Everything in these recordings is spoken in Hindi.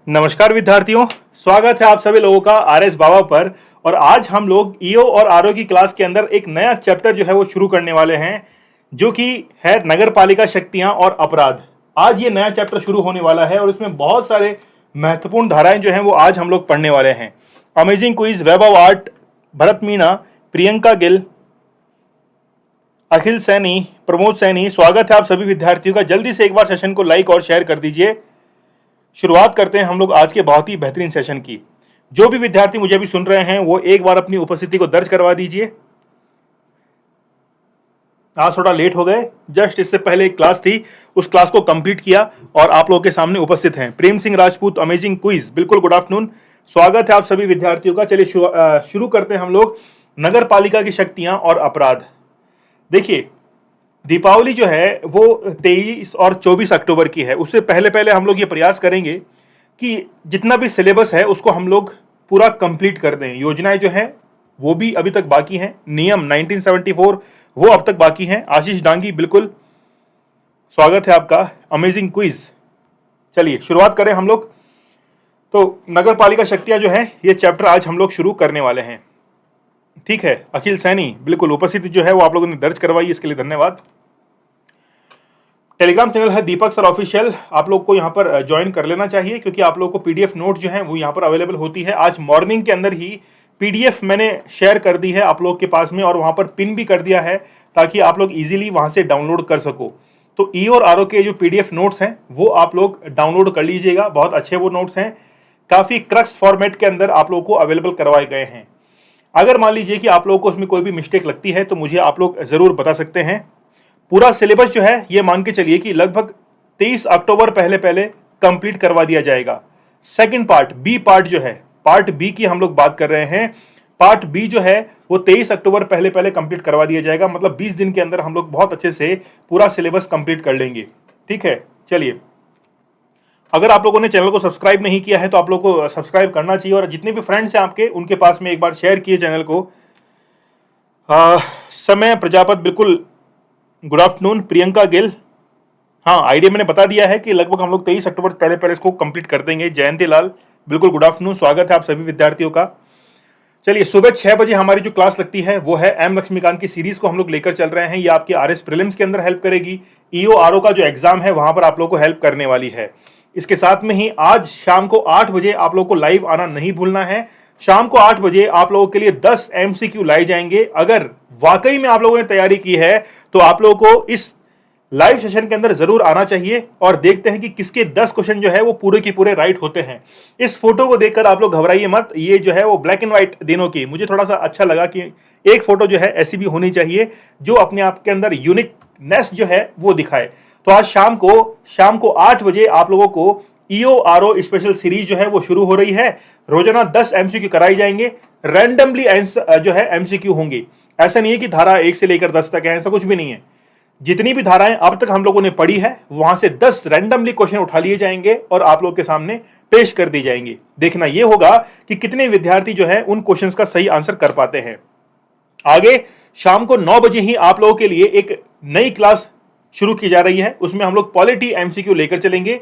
नमस्कार विद्यार्थियों, स्वागत है आप सभी लोगों का आरएस बाबा पर। और आज हम लोग ईओ और आरओ की क्लास के अंदर एक नया चैप्टर जो है वो शुरू करने वाले हैं, जो कि है नगर पालिका शक्तियां और अपराध। आज ये नया चैप्टर शुरू होने वाला है और इसमें बहुत सारे महत्वपूर्ण धाराएं जो हैं वो आज हम लोग पढ़ने वाले हैं। Amazing quiz, web of art, Bharat Meena, Priyanka Gill, Akhil Saini, Pramod Saini, स्वागत है आप सभी विद्यार्थियों का। जल्दी से एक बार सेशन को लाइक और शेयर कर दीजिए। शुरुआत करते हैं हम लोग आज के बहुत ही बेहतरीन सेशन की। जो भी विद्यार्थी मुझे अभी सुन रहे हैं वो एक बार अपनी उपस्थिति को दर्ज करवा दीजिए। आज थोड़ा लेट हो गए, जस्ट इससे पहले एक क्लास थी, उस क्लास को कंप्लीट किया और आप लोगों के सामने उपस्थित हैं। प्रेम सिंह राजपूत, अमेजिंग क्विज, बिल्कुल गुड आफ्टरनून, स्वागत है आप सभी विद्यार्थियों का। चलिए शुरू करते हैं हम लोग नगर पालिका की शक्तियां और अपराध। देखिए, दीपावली जो है वो 23 और 24 अक्टूबर की है। उससे पहले पहले हम लोग ये प्रयास करेंगे कि जितना भी सिलेबस है उसको हम लोग पूरा कंप्लीट कर दें। योजनाएं जो है वो भी अभी तक बाकी हैं। नियम 1974 वो अब तक बाकी हैं। आशीष डांगी, बिल्कुल स्वागत है आपका। अमेजिंग क्विज, चलिए शुरुआत करें हम लोग। तो नगर पालिका शक्तियां जो है ये चैप्टर आज हम लोग शुरू करने वाले हैं। ठीक है, अखिल सैनी, बिल्कुल उपस्थिति जो है वो आप लोगों ने दर्ज करवाई, इसके लिए धन्यवाद। टेलीग्राम चैनल है दीपक सर ऑफिशियल, आप लोग को यहाँ पर ज्वाइन कर लेना चाहिए, क्योंकि आप लोग को पीडीएफ नोट जो है वो यहाँ पर अवेलेबल होती है। आज मॉर्निंग के अंदर ही पीडीएफ मैंने शेयर कर दी है आप लोग के पास में, और वहाँ पर पिन भी कर दिया है ताकि आप लोग इजीली वहाँ से डाउनलोड कर सको। तो ई और आर के जो पीडीएफ नोट्स हैं वो आप लोग डाउनलोड कर लीजिएगा। बहुत अच्छे वो नोट्स हैं, काफ़ी क्रक्स फॉर्मेट के अंदर आप लोग को अवेलेबल करवाए गए हैं। अगर मान लीजिए कि आप लोगों को उसमें कोई भी मिस्टेक लगती है तो मुझे आप लोग ज़रूर बता सकते हैं। पूरा सिलेबस जो है ये मान के चलिए कि लगभग 23 अक्टूबर पहले पहले कंप्लीट करवा दिया जाएगा। सेकंड पार्ट, बी पार्ट जो है, पार्ट बी की हम लोग बात कर रहे हैं। पार्ट बी जो है वो 23 अक्टूबर पहले पहले कंप्लीट करवा दिया जाएगा। मतलब 20 दिन के अंदर हम लोग बहुत अच्छे से पूरा सिलेबस कंप्लीट कर लेंगे। ठीक है, चलिए, अगर आप लोगों ने चैनल को सब्सक्राइब नहीं किया है तो आप लोगों को सब्सक्राइब करना चाहिए, और जितने भी फ्रेंड्स हैं आपके उनके पास में एक बार शेयर किए चैनल को। समय प्रजापत, बिल्कुल गुड आफ्टरनून। प्रियंका गिल, हाँ आइडिया मैंने बता दिया है कि लगभग हम लोग 23 अक्टूबर पहले पहले इसको कंप्लीट कर देंगे। जयंती लाल, बिल्कुल गुड आफ्टरनून, स्वागत है आप सभी विद्यार्थियों का। चलिए, सुबह 6 बजे हमारी जो क्लास लगती है वो है एम लक्ष्मीकांत की सीरीज को हम लोग लेकर चल रहे हैं। ये आपके आरएस प्रीलिम्स के अंदर हेल्प करेगी। ईओ आरओ का जो एग्जाम है वहां पर आप लोग को हेल्प करने वाली है। इसके साथ में ही आज शाम को 8 बजे आप लोग को लाइव आना नहीं भूलना है। शाम को 8 बजे आप लोगों के लिए 10 एमसीक्यू लाए जाएंगे। अगर वाकई में आप लोगों ने तैयारी की है तो आप लोगों को इस लाइव सेशन के अंदर जरूर आना चाहिए, और देखते हैं कि किसके 10 क्वेश्चन जो है वो पूरे के पूरे राइट होते हैं। इस फोटो को देखकर आप लोग घबराइए मत, ये जो है वो ब्लैक एंड व्हाइट दिनों की, मुझे थोड़ा सा अच्छा लगा कि एक फोटो जो है ऐसी भी होनी चाहिए जो अपने आप के अंदर यूनिकनेस जो है वो दिखाए। तो आज शाम को 8 बजे आप लोगों को ईओ आरओ स्पेशल सीरीज जो है वो शुरू हो रही है। रोजाना 10 एमसीक्यू कराई जाएंगे, रैंडमली जो है एमसीक्यू होंगे। ऐसा नहीं है कि धारा 1 से लेकर 10 तक है, ऐसा कुछ भी नहीं है। जितनी भी धाराएं अब तक हम लोगों ने पढ़ी है वहां से 10 रैंडमली क्वेश्चन उठा लिए जाएंगे और आप लोग के सामने पेश कर दी जाएंगी। देखना यह होगा कि कितने विद्यार्थी जो है उन क्वेश्चंस का सही आंसर कर पाते हैं। आगे शाम को 9 बजे ही आप लोगों के लिए एक नई क्लास शुरू की जा रही है। उसमें हम लोग पॉलिटी एमसीक्यू लेकर चलेंगे।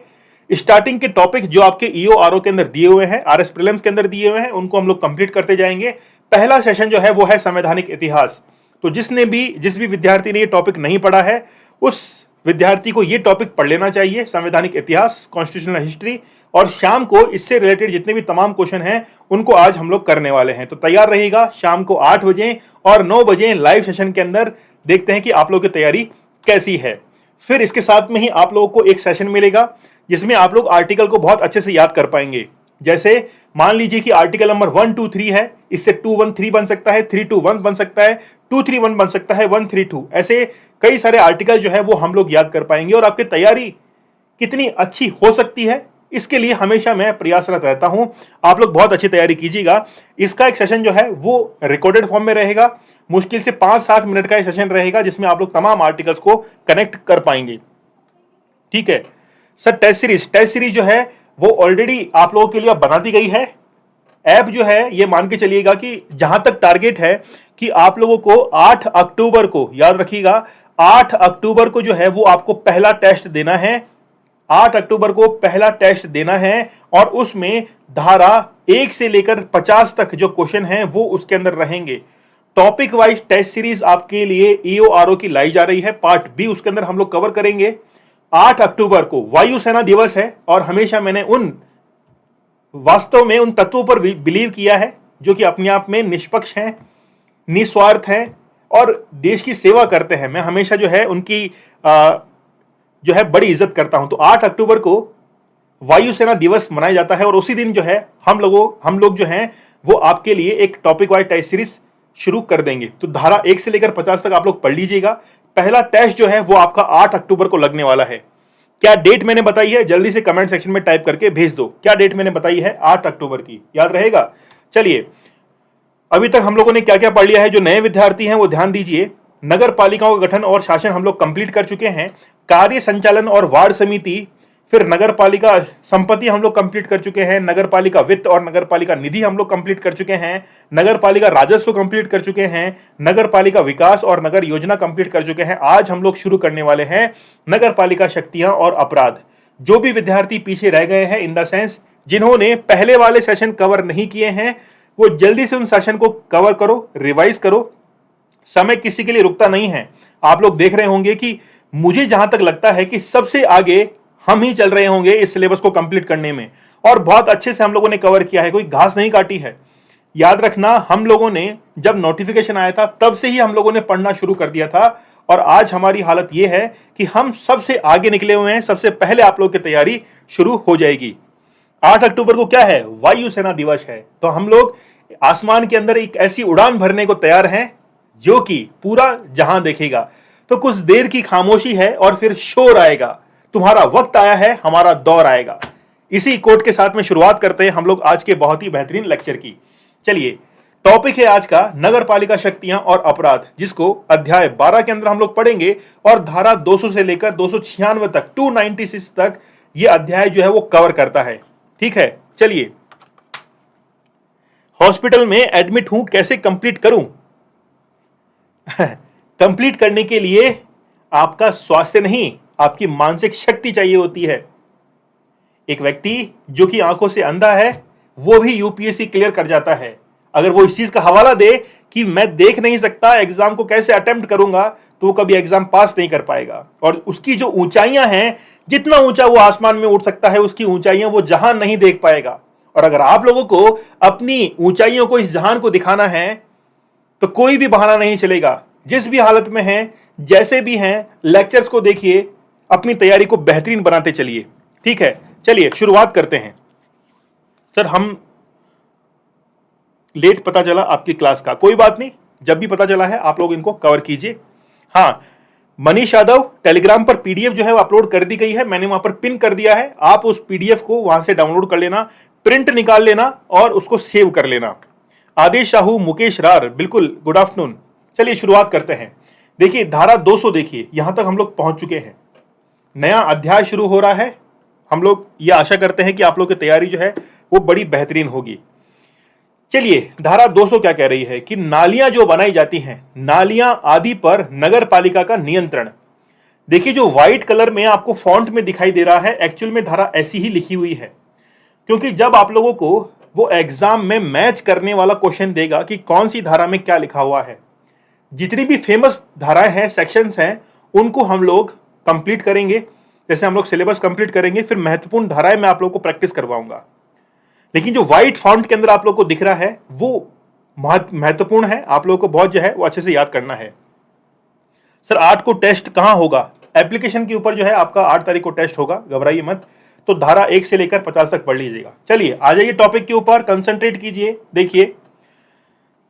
स्टार्टिंग के टॉपिक जो आपके ईओ आरओ के अंदर दिए हुए हैं, आरएस प्रीलिम्स के अंदर दिए हुए हैं, उनको हम लोग कंप्लीट करते जाएंगे। पहला सेशन जो है वो है संवैधानिक इतिहास। तो जिस भी विद्यार्थी ने ये टॉपिक नहीं पढ़ा है उस विद्यार्थी को ये टॉपिक पढ़ लेना चाहिए, संवैधानिक इतिहास, कॉन्स्टिट्यूशनल हिस्ट्री। और शाम को इससे रिलेटेड जितने भी तमाम क्वेश्चन हैं उनको आज हम लोग करने वाले हैं। तो तैयार रहिएगा शाम को 8 बजे और 9 बजे लाइव सेशन के अंदर। देखते हैं कि आप लोगों की तैयारी कैसी है। फिर इसके साथ में ही आप लोगों को एक सेशन मिलेगा जिसमें आप लोग आर्टिकल को बहुत अच्छे से याद कर पाएंगे। जैसे मान लीजिए कि आर्टिकल नंबर 1, 2, 3 है, इससे 213 बन सकता है, 321 बन सकता है, 231 बन सकता है, 132, ऐसे कई सारे आर्टिकल जो है वो हम लोग याद कर पाएंगे। और आपकी तैयारी कितनी अच्छी हो सकती है इसके लिए हमेशा मैं प्रयासरत रहता हूं। आप लोग बहुत अच्छी तैयारी कीजिएगा। इसका एक सेशन जो है वो रिकॉर्डेड फॉर्म में रहेगा। मुश्किल से 5-7 मिनट का सेशन रहेगा जिसमें आप लोग तमाम आर्टिकल्स को कनेक्ट कर पाएंगे। ठीक है सर, टेस्ट सीरीज जो है वो ऑलरेडी आप लोगों के लिए बना दी गई है। ऐप जो है ये मान के चलिएगा कि जहां तक टारगेट है कि आप लोगों को 8 अक्टूबर को, याद रखिएगा 8 अक्टूबर को जो है वो आपको पहला टेस्ट देना है। 8 अक्टूबर को पहला टेस्ट देना है और उसमें धारा 1 से लेकर 50 तक जो क्वेश्चन हैं वो उसके अंदर रहेंगे। टॉपिक वाइज टेस्ट सीरीज आपके लिए EORO की लाई जा रही है। पार्ट बी उसके अंदर हम लोग कवर करेंगे। 8 अक्टूबर को वायुसेना दिवस है और हमेशा मैंने वास्तव में उन तत्वों पर बिलीव किया है जो कि अपने आप में निष्पक्ष हैं, निस्वार्थ हैं और देश की सेवा करते हैं। मैं हमेशा जो है उनकी जो है बड़ी इज्जत करता हूं। तो 8 अक्टूबर को वायुसेना दिवस मनाया जाता है और उसी दिन जो है हम लोग जो हैं वो आपके लिए एक टॉपिक वाइज टेस्ट सीरीज शुरू कर देंगे। तो धारा 1 से लेकर 50 तक आप लोग पढ़ लीजिएगा। पहला टेस्ट जो है वो आपका 8 अक्टूबर को लगने वाला है। क्या डेट मैंने बताई है जल्दी से कमेंट सेक्शन में टाइप करके भेज दो। क्या डेट मैंने बताई है? 8 अक्टूबर की, याद रहेगा। चलिए, अभी तक हम लोगों ने क्या क्या पढ़ लिया है। जो नए विद्यार्थी हैं वो ध्यान दीजिए। नगर पालिकाओं का गठन और शासन हम लोग कंप्लीट कर चुके हैं। कार्य संचालन और वार्ड समिति, फिर नगर पालिका संपत्ति हम लोग कंप्लीट कर चुके हैं। नगर पालिका वित्त और नगर पालिका निधि हम लोग कंप्लीट कर चुके हैं। नगर पालिका राजस्व कंप्लीट कर चुके हैं। नगर पालिका विकास और नगर योजना कंप्लीट कर चुके हैं। आज हम लोग शुरू करने वाले हैं नगर पालिका शक्तियां और अपराध। जो भी विद्यार्थी पीछे रह गए हैं, इन द सेंस जिन्होंने पहले वाले सेशन कवर नहीं किए हैं, वो जल्दी से उन सेशन को कवर करो, रिवाइज करो। समय किसी के लिए रुकता नहीं है। आप लोग देख रहे होंगे कि मुझे जहां तक लगता है कि सबसे आगे हम ही चल रहे होंगे इस सिलेबस को कंप्लीट करने में और बहुत अच्छे से हम लोगों ने कवर किया है। कोई घास नहीं काटी है। याद रखना, हम लोगों ने जब नोटिफिकेशन आया था तब से ही हम लोगों ने पढ़ना शुरू कर दिया था और आज हमारी हालत यह है कि हम सबसे आगे निकले हुए हैं। सबसे पहले आप लोग की तैयारी शुरू हो जाएगी। 8 अक्टूबर को क्या है? वायुसेना दिवस है। तो हम लोग आसमान के अंदर एक ऐसी उड़ान भरने को तैयार हैं जो कि पूरा जहां देखेगा। तो कुछ देर की खामोशी है और फिर शोर आएगा। तुम्हारा वक्त आया है, हमारा दौर आएगा। इसी कोट के साथ में शुरुआत करते हैं हम लोग आज के बहुत ही बेहतरीन लेक्चर की। चलिए, टॉपिक है आज का नगर पालिका शक्तियां और अपराध, जिसको अध्याय 12 के अंदर हम लोग पढ़ेंगे और धारा 200 से लेकर 296 तक 296 तक ये अध्याय जो है वो कवर करता है। ठीक है, चलिए। हॉस्पिटल में एडमिट हूं, कैसे कंप्लीट करूं? कंप्लीट करने के लिए आपका स्वास्थ्य नहीं, आपकी मानसिक शक्ति चाहिए होती है। एक व्यक्ति जो कि आंखों से अंधा है वो भी यूपीएससी क्लियर कर जाता है। अगर वो इस चीज का हवाला दे कि मैं देख नहीं सकता, एग्जाम को कैसे अटेम्प्ट करूंगा, तो वो कभी एग्जाम पास नहीं कर पाएगा। और उसकी जो ऊंचाइयां हैं, जितना ऊंचा वो आसमान में उड़ सकता है, उसकी ऊंचाइयां वो जहां नहीं देख पाएगा। और अगर आप लोगों को अपनी ऊंचाइयों को, इस जहान को दिखाना है, तो कोई भी बहाना नहीं चलेगा। जिस भी हालत में हैं, जैसे भी हैं, लेक्चर्स को देखिए, अपनी तैयारी को बेहतरीन बनाते चलिए। ठीक है, चलिए शुरुआत करते हैं। सर, हम लेट पता चला आपकी क्लास का, कोई बात नहीं, जब भी पता चला है आप लोग इनको कवर कीजिए। हाँ, मनीष यादव, टेलीग्राम पर पीडीएफ जो है वो अपलोड कर दी गई है, मैंने वहां पर पिन कर दिया है। आप उस पीडीएफ को वहां से डाउनलोड कर लेना, प्रिंट निकाल लेना और उसको सेव कर लेना। आदेश साहू, मुकेश रार, बिल्कुल गुड आफ्टरनून। चलिए शुरुआत करते हैं। देखिए, धारा 200 देखिए, यहां तक हम लोग पहुंच चुके हैं। नया अध्याय शुरू हो रहा है। हम लोग ये आशा करते हैं कि आप लोग की तैयारी जो है वो बड़ी बेहतरीन होगी। चलिए, धारा 200 क्या कह रही है कि नालियां जो बनाई जाती हैं, नालियां आदि पर नगर पालिका का नियंत्रण। देखिए, जो व्हाइट कलर में आपको फॉन्ट में दिखाई दे रहा है, एक्चुअल में धारा ऐसी ही लिखी हुई है, क्योंकि जब आप लोगों को वो एग्जाम में मैच करने वाला क्वेश्चन देगा कि कौन सी धारा में क्या लिखा हुआ है, जितनी भी फेमस धाराएं हैं, सेक्शंस हैं, उनको हम लोग कंप्लीट करेंगे। जैसे हम लोग सिलेबस कंप्लीट करेंगे, फिर महत्वपूर्ण धाराएं मैं आप लोगों को प्रैक्टिस करवाऊंगा। लेकिन जो व्हाइट फॉन्ट के अंदर आप लोग को दिख रहा है वो महत्वपूर्ण है, आप लोगों को बहुत जो है वो अच्छे से याद करना है। सर, 8 को टेस्ट कहां होगा? एप्लीकेशन के ऊपर जो है आपका 8 तारीख को टेस्ट होगा, घबराइए मत। तो धारा 1 से लेकर 50 तक पढ़ लीजिएगा। चलिए, आ जाइए टॉपिक के ऊपर, कंसंट्रेट कीजिए। देखिए,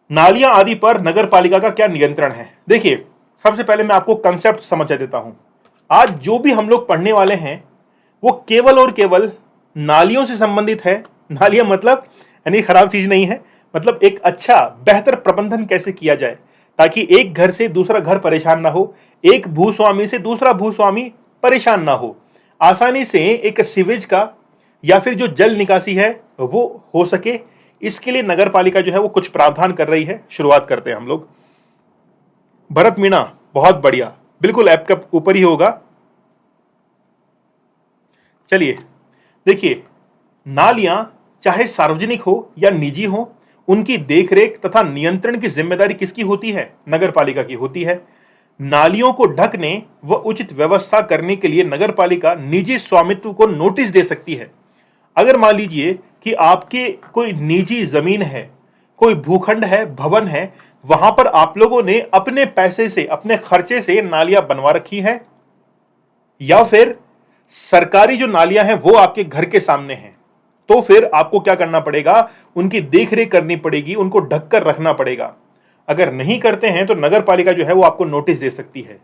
नालियां आदि पर नगर पालिका का क्या नियंत्रण है। देखिए, सबसे पहले मैं आपको कंसेप्ट समझा देता हूं। आज जो भी हम लोग पढ़ने वाले हैं वो केवल और केवल नालियों से संबंधित है। नालियां मतलब यानी खराब चीज नहीं है, मतलब एक अच्छा बेहतर प्रबंधन कैसे किया जाए ताकि एक घर से दूसरा घर परेशान ना हो, एक भूस्वामी से दूसरा भूस्वामी परेशान ना हो, आसानी से एक सीवेज का या फिर जो जल निकासी है वो हो सके। इसके लिए नगर पालिका जो है वो कुछ प्रावधान कर रही है। शुरुआत करते हैं हम लोग। भरत मीणा, बहुत बढ़िया, बिल्कुल ऐप का ऊपर ही होगा। चलिए देखिए, नालियां चाहे सार्वजनिक हो या निजी हो, उनकी देखरेख तथा नियंत्रण की जिम्मेदारी किसकी होती है? नगर पालिका की होती है। नालियों को ढकने व उचित व्यवस्था करने के लिए नगर पालिका निजी स्वामित्व को नोटिस दे सकती है। अगर मान लीजिए कि आपके कोई निजी जमीन है, कोई भूखंड है, भवन है, वहां पर आप लोगों ने अपने पैसे से, अपने खर्चे से नालियां बनवा रखी है, या फिर सरकारी जो नालियां हैं वो आपके घर के सामने हैं, तो फिर आपको क्या करना पड़ेगा? उनकी देखरेख करनी पड़ेगी, उनको ढककर रखना पड़ेगा। अगर नहीं करते हैं तो नगर पालिका जो है वो आपको नोटिस दे सकती है।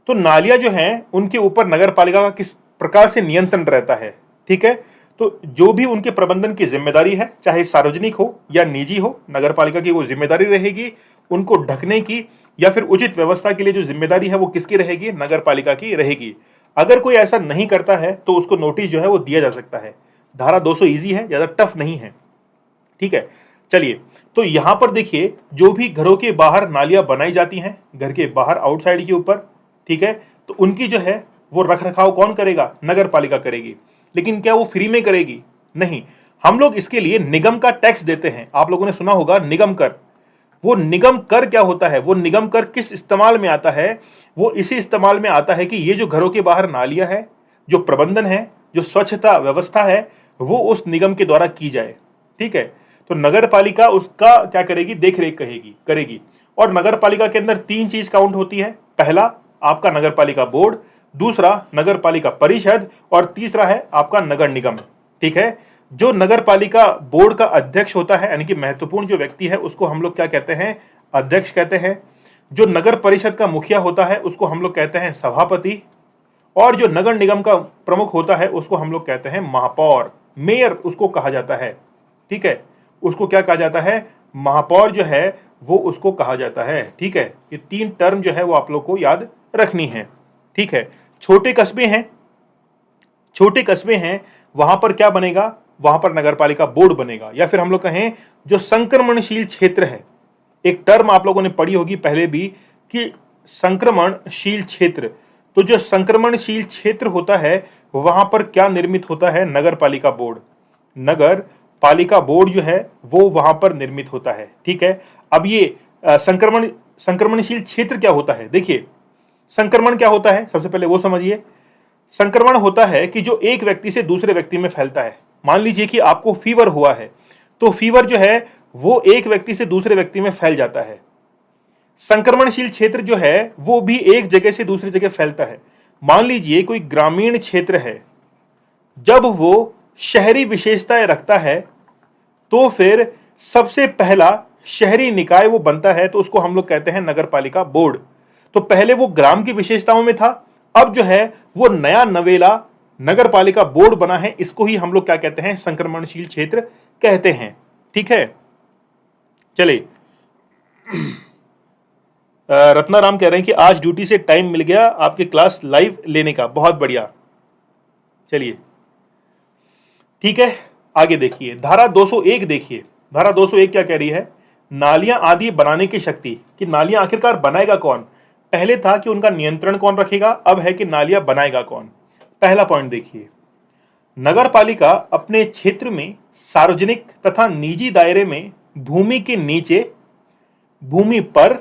तो नालियां जो हैं उनके ऊपर नगर पालिका का किस प्रकार से नियंत्रण रहता है? ठीक है, तो जो भी उनके प्रबंधन की जिम्मेदारी है, चाहे सार्वजनिक हो या निजी हो, नगर पालिका की वो जिम्मेदारी रहेगी। उनको ढकने की या फिर उचित व्यवस्था के लिए जो जिम्मेदारी है वो किसकी रहेगी? नगर पालिका की रहेगी। अगर कोई ऐसा नहीं करता है तो उसको नोटिस जो है वो दिया जा सकता है। धारा 200 इजी है, ज्यादा टफ नहीं है। ठीक है, चलिए, तो यहां पर देखिए, जो भी घरों के बाहर नालियां बनाई जाती हैं, घर के बाहर आउटसाइड के ऊपर, ठीक है, तो उनकी जो है वो रख रखाव कौन करेगा? नगर पालिका करेगी। लेकिन क्या वो फ्री में करेगी? नहीं, हम लोग इसके लिए निगम का टैक्स देते हैं। आप लोगों ने सुना होगा निगम कर। वो निगम कर क्या होता है? वो निगम कर किस इस्तेमाल में आता है? वो इसी इस्तेमाल में आता है कि ये जो घरों के बाहर नालियां है, जो प्रबंधन है, जो स्वच्छता व्यवस्था है, वो उस निगम के द्वारा की जाए। ठीक है, तो नगर पालिका उसका क्या करेगी? देख रेख करेगी। और नगर पालिका के अंदर 3 चीज काउंट होती है। पहला आपका नगर पालिका बोर्ड, दूसरा नगर पालिका परिषद, और तीसरा है आपका नगर निगम। ठीक है, जो नगर पालिका बोर्ड का अध्यक्ष होता है, यानी कि महत्वपूर्ण जो व्यक्ति है, उसको हम लोग क्या कहते हैं? अध्यक्ष कहते हैं। जो नगर परिषद का मुखिया होता है उसको हम लोग कहते हैं सभापति, और जो नगर निगम का प्रमुख होता है उसको हम लोग कहते हैं महापौर, मेयर उसको कहा जाता है। ठीक है, उसको क्या कहा जाता है? महापौर जो है वो उसको कहा जाता है। ठीक है, ये 3 टर्म जो है वो आप लोग को याद रखनी है। ठीक है, छोटे कस्बे हैं, वहां पर क्या बनेगा? वहां पर नगर पालिका बोर्ड बनेगा। या फिर हम लोग कहें जो संक्रमणशील क्षेत्र है, एक टर्म आप लोगों ने पढ़ी होगी पहले भी कि संक्रमणशील क्षेत्र। तो जो संक्रमणशील क्षेत्र होता है वहां पर क्या निर्मित होता है? नगर पालिका बोर्ड। नगर पालिका बोर्ड जो है वो वहां पर निर्मित होता है। ठीक है, अब ये संक्रमणशील क्षेत्र क्या होता है? देखिए, संक्रमण क्या होता है सबसे पहले वो समझिए। संक्रमण होता है कि जो एक व्यक्ति से दूसरे व्यक्ति में फैलता है। मान लीजिए कि आपको फीवर हुआ है, तो फीवर जो है वो एक व्यक्ति से दूसरे व्यक्ति में फैल जाता है। संक्रमणशील क्षेत्र जो है वो भी एक जगह से दूसरी जगह फैलता है। मान लीजिए कोई ग्रामीण क्षेत्र है, जब वो शहरी विशेषताएं रखता है तो फिर सबसे पहला शहरी निकाय वो बनता है, तो उसको हम लोग कहते हैं नगर पालिका बोर्ड। तो पहले वो ग्राम की विशेषताओं में था, अब जो है वो नया नवेला नगर पालिका बोर्ड बना है। इसको ही हम लोग क्या कहते हैं? संक्रमणशील क्षेत्र कहते हैं। ठीक है, चले, रत्नाराम कह रहे हैं कि आज ड्यूटी से टाइम मिल गया आपके क्लास लाइव लेने का, बहुत बढ़िया। चलिए ठीक है, आगे देखिए धारा 201। देखिए धारा 201 क्या कह रही है? नालियां आदि बनाने की शक्ति, कि नालियां आखिरकार बनाएगा कौन? पहले था कि उनका नियंत्रण कौन रखेगा, अब है कि नालियां बनाएगा कौन। पहला पॉइंट देखिए, नगर पालिका अपने क्षेत्र में सार्वजनिक तथा निजी दायरे में भूमि के नीचे, भूमि पर,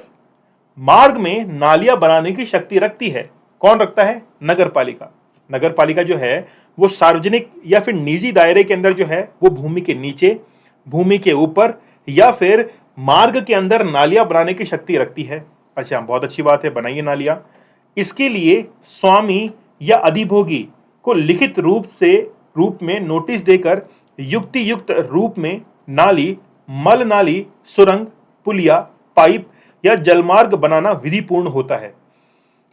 मार्ग में नालियां बनाने की शक्ति रखती है। कौन रखता है? नगर पालिका। नगर पालिका जो है वो सार्वजनिक या फिर निजी दायरे के अंदर जो है वो भूमि के नीचे, भूमि के ऊपर या फिर मार्ग के अंदर नालियां बनाने की शक्ति रखती है। अच्छा, बहुत अच्छी बात है, बनाइए नालियां। इसके लिए स्वामी या अधिभोगी को लिखित रूप में नोटिस देकर युक्ति युक्त रूप में नाली, मल नाली, सुरंग, पुलिया, पाइप या जलमार्ग बनाना विधिपूर्ण होता है।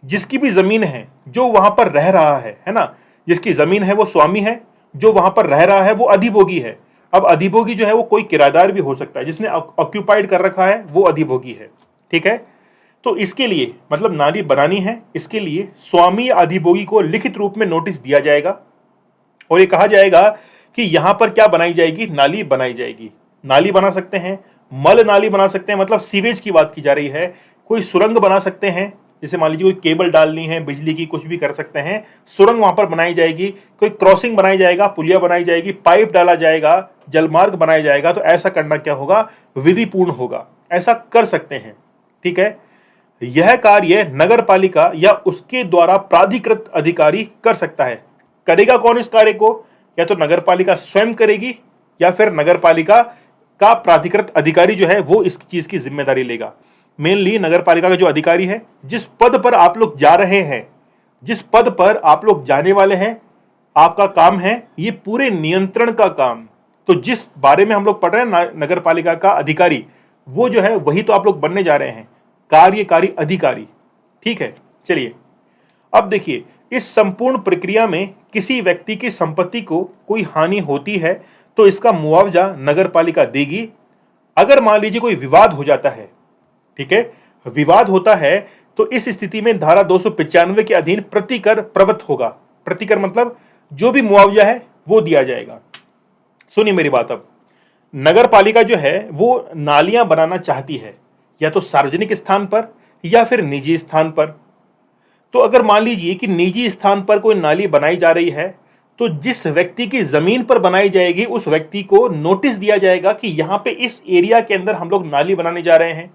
जिसकी भी जमीन है, जो वहां पर रह रहा है ना, जिसकी जमीन है वो स्वामी है, जो वहां पर रह रहा है वो अधिभोगी है। अब अधिभोगी जो है वो कोई किराएदार भी हो सकता है, जिसने ऑक्यूपाइड कर रखा है वो अधिभोगी है। ठीक है, तो इसके लिए मतलब नाली बनानी है, इसके लिए स्वामी या अधिभोगी को लिखित रूप में नोटिस दिया जाएगा और ये कहा जाएगा कि यहां पर क्या बनाई जाएगी? नाली बनाई जाएगी। नाली बना सकते हैं, मल नाली बना सकते हैं, मतलब सीवेज की बात की जा रही है। कोई सुरंग बना सकते हैं जैसे मान लीजिए कोई केबल डालनी है बिजली की, कुछ भी कर सकते हैं, सुरंग वहां पर बनाई जाएगी, कोई क्रॉसिंग बनाई जाएगा, पुलिया बनाई जाएगी, पाइप डाला जाएगा, जलमार्ग बनाया जाएगा, तो ऐसा करना क्या होगा, विधिपूर्ण होगा, ऐसा कर सकते हैं। ठीक है, यह कार्य नगर पालिका या उसके द्वारा प्राधिकृत अधिकारी कर सकता है। करेगा कौन इस कार्य को, या तो नगर पालिका स्वयं करेगी या फिर नगर पालिका का प्राधिकृत अधिकारी जो है वो इस चीज की जिम्मेदारी लेगा। मेनली नगर पालिका का जो अधिकारी है, जिस पद पर आप लोग जा रहे हैं, जिस पद पर आप लोग जाने वाले हैं, आपका काम है ये पूरे नियंत्रण का काम। तो जिस बारे में हम लोग पढ़ रहे हैं नगर पालिका का अधिकारी, वो जो है वही तो आप लोग बनने जा रहे हैं, कार्यकारी अधिकारी। ठीक है, चलिए अब देखिए, इस संपूर्ण प्रक्रिया में किसी व्यक्ति की संपत्ति को कोई हानि होती है तो इसका मुआवजा नगर पालिका देगी। अगर मान लीजिए कोई विवाद हो जाता है, ठीक है, विवाद होता है, तो इस स्थिति में धारा 295 के अधीन प्रतिकर प्रवृत्त होगा। प्रतिकर मतलब जो भी मुआवजा है वो दिया जाएगा। सुनिए मेरी बात, अब नगर पालिका जो है वो नालियां बनाना चाहती है, या तो सार्वजनिक स्थान पर या फिर निजी स्थान पर। तो अगर मान लीजिए कि निजी स्थान पर कोई नाली बनाई जा रही है, तो जिस व्यक्ति की जमीन पर बनाई जाएगी उस व्यक्ति को नोटिस दिया जाएगा कि यहां पे इस एरिया के अंदर हम लोग नाली बनाने जा रहे हैं,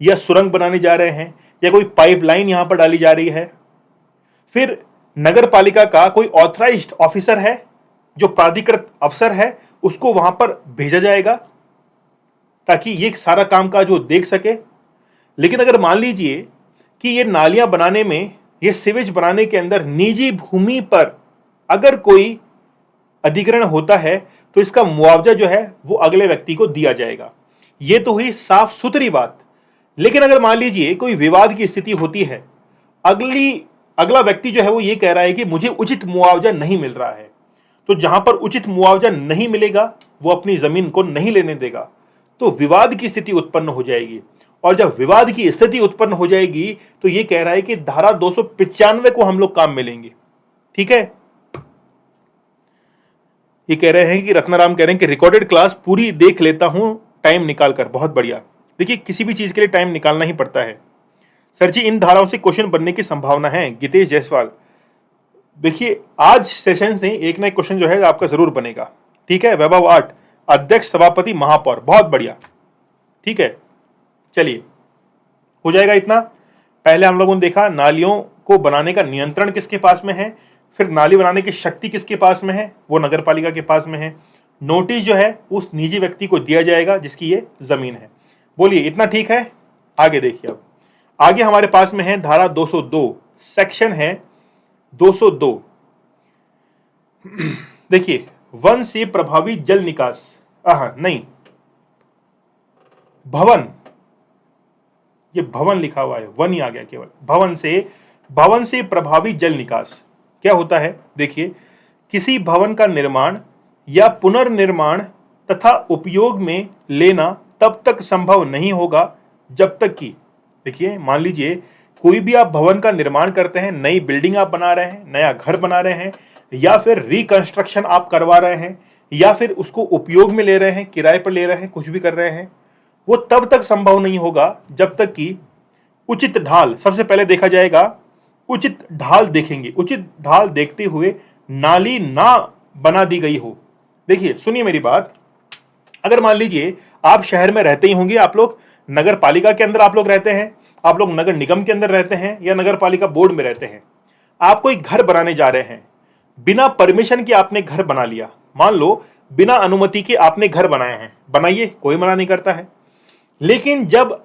या सुरंग बनाने जा रहे हैं, या कोई पाइपलाइन यहां पर डाली जा रही है। फिर नगर पालिका का कोई ऑथराइज्ड ऑफिसर है, जो प्राधिकृत अफसर है, उसको वहां पर भेजा जाएगा ताकि ये सारा काम काज वो देख सके। लेकिन अगर मान लीजिए कि ये नालियां बनाने में, ये सीवेज बनाने के अंदर निजी भूमि पर अगर कोई अधिग्रहण होता है, तो इसका मुआवजा जो है वो अगले व्यक्ति को दिया जाएगा। ये तो हुई साफ सुथरी बात। लेकिन अगर मान लीजिए कोई विवाद की स्थिति होती है, अगला व्यक्ति जो है वो ये कह रहा है कि मुझे उचित मुआवजा नहीं मिल रहा है, तो जहां पर उचित मुआवजा नहीं मिलेगा वो अपनी जमीन को नहीं लेने देगा, तो विवाद की स्थिति उत्पन्न हो जाएगी। और जब विवाद की स्थिति उत्पन्न हो जाएगी तो ये कह रहा है कि धारा 295 को हम लोग काम में लेंगे। ठीक है, ये कह रहे हैं कि रत्नाराम कह रहे हैं कि रिकॉर्डेड क्लास पूरी देख लेता हूं टाइम निकाल कर। बहुत बढ़िया। देखिए, किसी भी चीज के लिए टाइम निकालना ही पड़ता है। सर जी, इन धाराओं से क्वेश्चन बनने की संभावना है। गीतेश जायसवाल, देखिए आज सेशन से एक ना एक क्वेश्चन जो है आपका जरूर बनेगा। ठीक है, वैभव आर्ट, अध्यक्ष सभापति महापौर, बहुत बढ़िया। ठीक है, चलिए हो जाएगा इतना। पहले हम लोगों ने देखा नालियों को बनाने का नियंत्रण किसके पास में है, फिर नाली बनाने की शक्ति किसके पास में है, वो नगर पालिका के पास में है। नोटिस जो है उस निजी व्यक्ति को दिया जाएगा जिसकी ये जमीन है। बोलिए इतना ठीक है। आगे देखिए, अब आगे हमारे पास में है धारा 202, सेक्शन है 202। देखिए, वन से प्रभावी जल निकास, नहीं, भवन, ये भवन लिखा हुआ है, वन ही आ गया केवल। भवन से प्रभावी जल निकास क्या होता है। देखिए, किसी भवन का निर्माण या पुनर्निर्माण तथा उपयोग में लेना तब तक संभव नहीं होगा जब तक कि, देखिए मान लीजिए कोई भी आप भवन का निर्माण करते हैं, नई बिल्डिंग आप बना रहे हैं, नया घर बना रहे हैं, या फिर रिकंस्ट्रक्शन आप करवा रहे हैं, या फिर उसको उपयोग में ले रहे हैं, किराए पर ले रहे हैं, कुछ भी कर रहे हैं, वो तब तक संभव नहीं होगा जब तक कि उचित ढाल, सबसे पहले देखा जाएगा उचित ढाल देखेंगे। उचित ढाल देखते हुए नाली ना बना दी गई हो। देखिए सुनिए मेरी बात, अगर मान लीजिए आप शहर में रहते ही होंगे, आप लोग नगर पालिका के अंदर आप लोग रहते हैं, आप लोग नगर निगम के अंदर रहते हैं, या नगर पालिका बोर्ड में रहते हैं, आप कोई घर बनाने जा रहे हैं, बिना परमिशन के आपने घर बना लिया, मान लो बिना अनुमति के आपने घर बनाए हैं, बनाइए, कोई मना नहीं करता है। लेकिन जब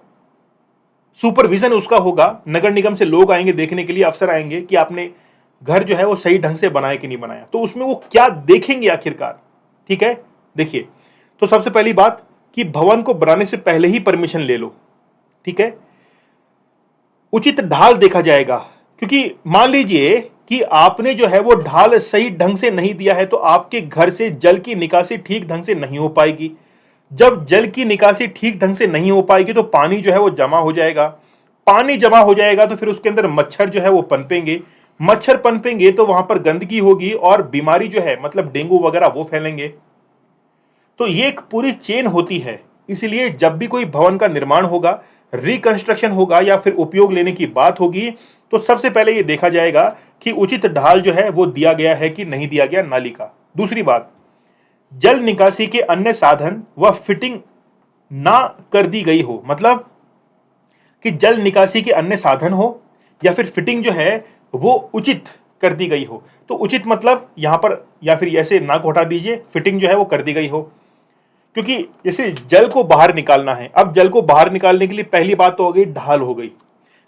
सुपरविजन उसका होगा, नगर निगम से लोग आएंगे देखने के लिए, अफसर आएंगे कि आपने घर जो है वो सही ढंग से बनाया कि नहीं बनाया, तो उसमें वो क्या देखेंगे आखिरकार। ठीक है, देखिए, तो सबसे पहली बात कि भवन को बनाने से पहले ही परमिशन ले लो। ठीक है, उचित ढाल देखा जाएगा, क्योंकि मान लीजिए कि आपने जो है वो ढाल सही ढंग से नहीं दिया है, तो आपके घर से जल की निकासी ठीक ढंग से नहीं हो पाएगी। जब जल की निकासी ठीक ढंग से नहीं हो पाएगी तो पानी जो है वो जमा हो जाएगा। पानी जमा हो जाएगा तो फिर उसके अंदर मच्छर जो है वो पनपेंगे, मच्छर पनपेंगे तो वहां पर गंदगी होगी और बीमारी जो है मतलब डेंगू वगैरह वो फैलेंगे। तो ये एक पूरी चेन होती है। इसलिए जब भी कोई भवन का निर्माण होगा, रिकंस्ट्रक्शन होगा या फिर उपयोग लेने की बात होगी, तो सबसे पहले ये देखा जाएगा कि उचित ढाल जो है वो दिया गया है कि नहीं दिया गया नाली का। दूसरी बात, जल निकासी के अन्य साधन व फिटिंग ना कर दी गई हो, मतलब कि जल निकासी के अन्य साधन हो या फिर फिटिंग जो है वो उचित कर दी गई हो। तो उचित मतलब यहां पर, या फिर ऐसे ना को हटा दीजिए, फिटिंग जो है वो कर दी गई हो, क्योंकि जैसे जल को बाहर निकालना है। अब जल को बाहर निकालने के लिए पहली बात तो हो गई ढाल हो गई,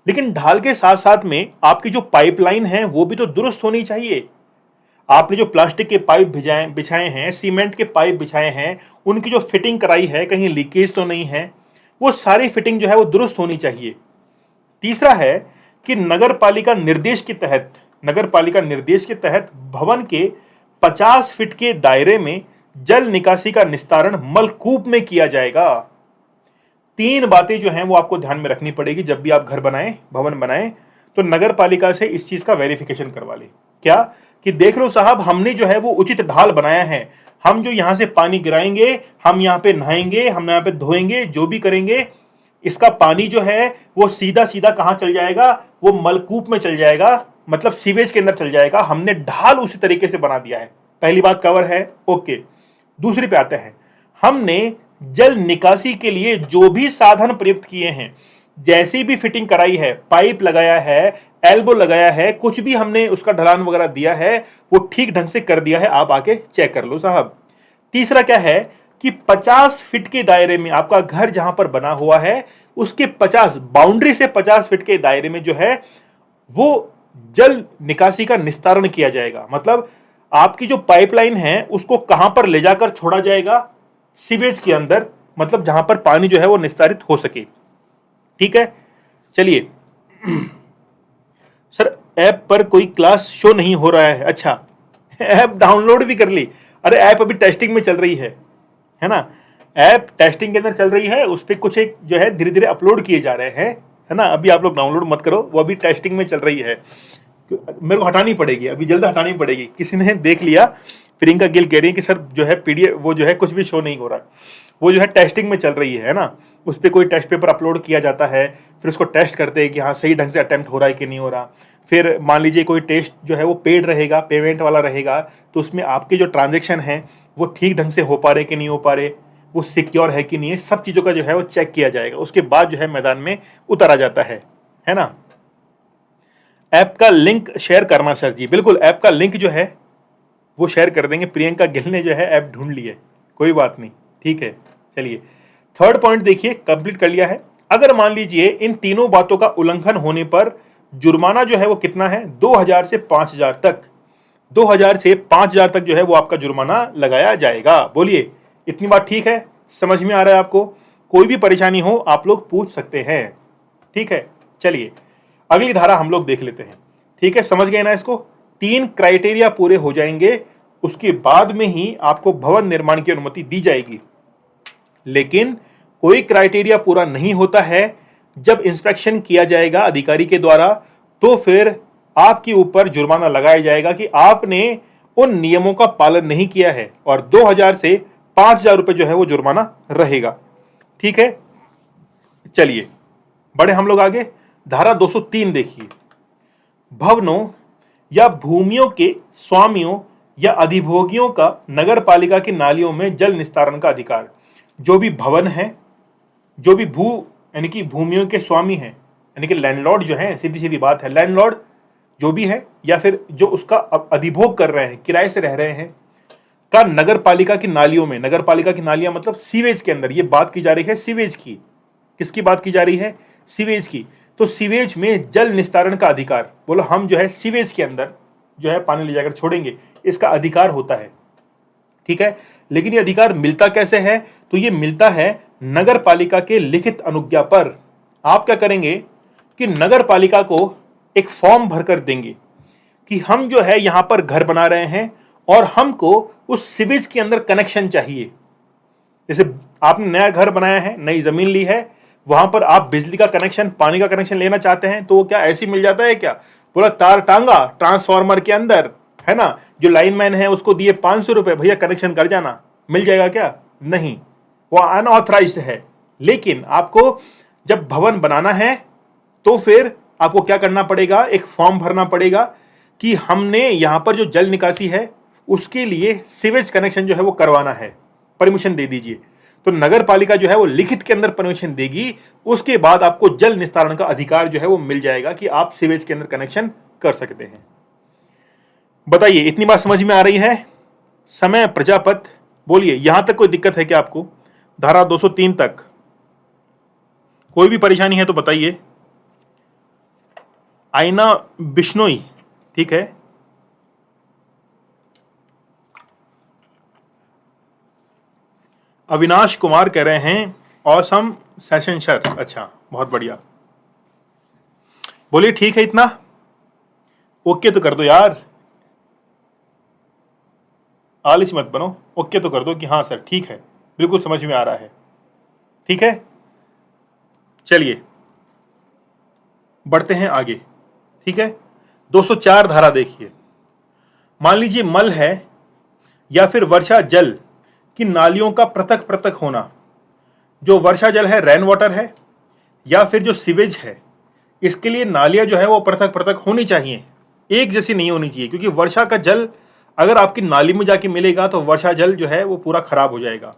लेकिन ढाल के साथ साथ में आपकी जो पाइपलाइन है वो भी तो दुरुस्त होनी चाहिए। आपने जो प्लास्टिक के पाइप बिछाए हैं, सीमेंट के पाइप बिछाए हैं, उनकी जो फिटिंग कराई है, कहीं लीकेज तो नहीं है, वो सारी फिटिंग जो है वो दुरुस्त होनी चाहिए। तीसरा है कि नगर पालिका निर्देश के तहत भवन के 50 फीट के दायरे में जल निकासी का निस्तारण मलकूप में किया जाएगा। तीन बातें जो हैं वो आपको ध्यान में रखनी पड़ेगी जब भी आप घर बनाएं, भवन बनाएं, तो नगर पालिका से इस चीज का वेरिफिकेशन करवा ले। क्या कि देख लो साहब, हमने जो है वो उचित ढाल बनाया है, हम जो यहां से पानी गिराएंगे, हम यहां पे नहाएंगे, हम यहां पे धोएंगे, जो भी करेंगे, इसका पानी जो है वो सीधा सीधा कहां चल जाएगा, वो मलकूप में चल जाएगा, मतलब सीवेज के अंदर चल जाएगा। हमने ढाल उसी तरीके से बना दिया है। पहली बात कवर है, ओके। दूसरी पे आते हैं, हमने जल निकासी के लिए जो भी साधन प्रयुक्त किए हैं, जैसी भी फिटिंग कराई है, पाइप लगाया है, एल्बो लगाया है, कुछ भी हमने उसका ढलान वगैरह दिया है, वो ठीक ढंग से कर दिया है, आप आके चेक कर लो साहब। तीसरा क्या है कि 50 फीट के दायरे में आपका घर जहां पर बना हुआ है, उसके 50 बाउंड्री से 50 फीट के दायरे में जो है वो जल निकासी का निस्तारण किया जाएगा। मतलब आपकी जो पाइपलाइन है उसको कहां पर ले जाकर छोड़ा जाएगा, सीवेज के अंदर, मतलब जहां पर पानी जो है वो निस्तारित हो सके। ठीक है, चलिए। सर ऐप पर कोई क्लास शो नहीं हो रहा है। अच्छा, ऐप डाउनलोड भी कर ली? अरे ऐप अभी टेस्टिंग में चल रही है ना, ऐप टेस्टिंग के अंदर चल रही है, उस पर कुछ एक जो है धीरे धीरे अपलोड किए जा रहे हैं, है ना। अभी आप लोग डाउनलोड मत करो, वो अभी टेस्टिंग में चल रही है। मेरे को हटानी पड़ेगी, अभी जल्द हटानी पड़ेगी। किसी ने देख लिया, प्रियंका गिल कह रही है कि सर जो है पीडीएफ वो जो है कुछ भी शो नहीं हो रहा, वो जो है टेस्टिंग में चल रही है ना। उस पर कोई टेस्ट पेपर अपलोड किया जाता है, फिर उसको टेस्ट करते हैं कि हाँ सही ढंग से अटेम्प्ट हो रहा है कि नहीं हो रहा। फिर मान लीजिए कोई टेस्ट जो है वो पेड रहेगा, पेमेंट वाला रहेगा, तो उसमें आपके जो ट्रांजेक्शन हैं वो ठीक ढंग से हो पा रहे कि नहीं हो पा रहे, वो सिक्योर है कि नहीं है, सब चीज़ों का जो है वो चेक किया जाएगा। उसके बाद जो है मैदान में उतारा जाता है ना। ऐप का लिंक शेयर करना सर जी, बिल्कुल ऐप का लिंक जो है वो शेयर कर देंगे। प्रियंका गिल ने जो है ऐप ढूंढ ली है, कोई बात नहीं, ठीक है। चलिए थर्ड पॉइंट देखिए, कंप्लीट कर लिया है। अगर मान लीजिए इन तीनों बातों का उल्लंघन होने पर जुर्माना जो है वो कितना है, 2000 से 5000 तक, 2000 से 5000 तक जो है वो आपका जुर्माना लगाया जाएगा। बोलिए इतनी बात ठीक है, समझ में आ रहा है आपको? कोई भी परेशानी हो आप लोग पूछ सकते हैं, ठीक है। चलिए अगली धारा हम लोग देख लेते हैं, ठीक है। समझ गए ना इसको? 3 क्राइटेरिया पूरे हो जाएंगे, उसके बाद में ही आपको भवन निर्माण की अनुमति दी जाएगी। लेकिन कोई क्राइटेरिया पूरा नहीं होता है, जब इंस्पेक्शन किया जाएगा अधिकारी के द्वारा, तो फिर आपके ऊपर जुर्माना लगाया जाएगा कि आपने उन नियमों का पालन नहीं किया है, और 2000 से 5000 रुपए जो है वो जुर्माना रहेगा, ठीक है। चलिए बढ़े हम लोग आगे। धारा 203 देखिए, भवनों या भूमियों के स्वामियों या अधिभोगियों का नगर पालिका की नालियों में जल निस्तारण का अधिकार। जो भी भवन है, जो भी यानी कि भूमियों के स्वामी हैं, यानी कि लैंडलॉर्ड जो है, सीधी सीधी बात है, लैंडलॉर्ड जो भी है, या फिर जो उसका अधिभोग कर रहे हैं, किराए से रह रहे हैं, का नगर पालिका की नालियों में, नगर पालिका की नालियां मतलब सीवेज के अंदर, ये बात की जा रही है सीवेज की। किसकी बात की जा रही है? सीवेज की। तो सीवेज में जल निस्तारण का अधिकार, बोलो हम जो है सीवेज के अंदर जो है पानी ले जाकर छोड़ेंगे, इसका अधिकार होता है, ठीक है। लेकिन ये अधिकार मिलता कैसे है? तो ये मिलता है नगर पालिका के लिखित अनुज्ञा पर। आप क्या करेंगे कि नगर पालिका को एक फॉर्म भरकर देंगे कि हम जो है यहां पर घर बना रहे हैं और हमको उस सीवेज के अंदर कनेक्शन चाहिए। जैसे आपने नया घर बनाया है, नई जमीन ली है, वहां पर आप बिजली का कनेक्शन, पानी का कनेक्शन लेना चाहते हैं, तो वो क्या ऐसी मिल जाता है क्या? बोला तार टांगा ट्रांसफार्मर के अंदर, है ना, जो लाइनमैन है उसको दिए 500 रुपए, भैया कनेक्शन कर जाना, मिल जाएगा क्या? नहीं, वो अनऑथराइज्ड है। लेकिन आपको जब भवन बनाना है तो फिर आपको क्या करना पड़ेगा, एक फॉर्म भरना पड़ेगा कि हमने यहां पर जो जल निकासी है उसके लिए सीवेज कनेक्शन जो है वो करवाना है, परमिशन दे दीजिए। तो नगर पालिका जो है वो लिखित के अंदर परमिशन देगी, उसके बाद आपको जल निस्तारण का अधिकार जो है वो मिल जाएगा कि आप सीवेज के अंदर कनेक्शन कर सकते हैं। बताइए, इतनी बात समझ में आ रही है? समय प्रजापत, बोलिए, यहां तक कोई दिक्कत है क्या आपको? धारा 203 तक कोई भी परेशानी है तो बताइए। आईना बिश्नोई, ठीक है। अविनाश कुमार कह रहे हैं ऑसम सेशन सर, अच्छा बहुत बढ़िया। बोलिए ठीक है, इतना ओके तो कर दो यार, आलिस मत बनो, ओके तो कर दो कि हाँ सर ठीक है, बिल्कुल समझ में आ रहा है। ठीक है, चलिए बढ़ते हैं आगे। ठीक है, 204 धारा देखिए। मान लीजिए मल है या फिर वर्षा जल की नालियों का पृथक पृथक होना। जो वर्षा जल है रेन वाटर है या फिर जो सीवेज है, इसके लिए नालियां जो है वो पृथक पृथक होनी चाहिए, एक जैसी नहीं होनी चाहिए। क्योंकि वर्षा का जल अगर आपकी नाली में जाके मिलेगा तो वर्षा जल जो है वो पूरा खराब हो जाएगा।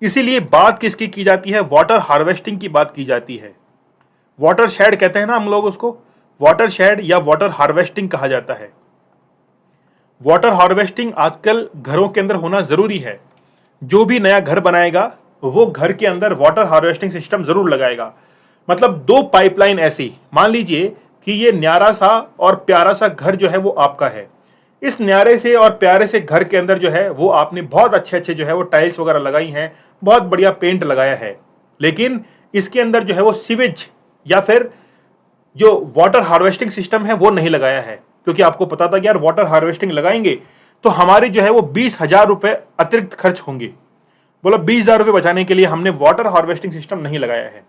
इसीलिए बात किसकी की जाती है, वाटर हार्वेस्टिंग की बात की जाती है। वाटर शेड कहते हैं ना हम लोग उसको, वाटर शेड या वाटर हार्वेस्टिंग कहा जाता है। वाटर हार्वेस्टिंग आजकल घरों के अंदर होना जरूरी है। जो भी नया घर बनाएगा वो घर के अंदर वाटर हार्वेस्टिंग सिस्टम जरूर लगाएगा। मतलब 2 पाइपलाइन ऐसी, मान लीजिए कि ये न्यारा सा और प्यारा सा घर जो है वो आपका है। इस न्यारे से और प्यारे से घर के अंदर जो है वो आपने बहुत अच्छे अच्छे जो है वो टाइल्स वगैरह लगाई हैं, बहुत बढ़िया पेंट लगाया है, लेकिन इसके अंदर जो है वो सीवेज या फिर जो वाटर हार्वेस्टिंग सिस्टम है वो नहीं लगाया है। क्योंकि आपको पता था कि यार वाटर हार्वेस्टिंग लगाएंगे तो हमारे जो है वो 20,000 रुपए अतिरिक्त खर्च होंगे। बोला 20,000 रुपए बचाने के लिए हमने वाटर हार्वेस्टिंग सिस्टम नहीं लगाया है।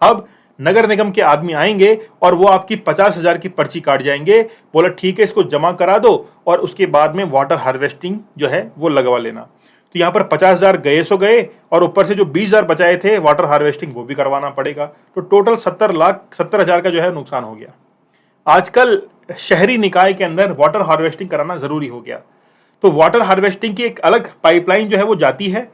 अब नगर निगम के आदमी आएंगे और वो आपकी 50,000 की पर्ची काट जाएंगे। बोला ठीक है, इसको जमा करा दो और उसके बाद में वाटर हार्वेस्टिंग जो है वो लगवा लेना। तो यहाँ पर 50,000 गए सो गए और ऊपर से जो 20,000 बचाए थे वाटर हार्वेस्टिंग वो भी करवाना पड़ेगा। तो टोटल 70,70,000 का जो है नुकसान हो गया। आजकल शहरी निकाय के अंदर वाटर हार्वेस्टिंग कराना जरूरी हो गया। तो वाटर हार्वेस्टिंग की एक अलग पाइपलाइन जो है वो जाती है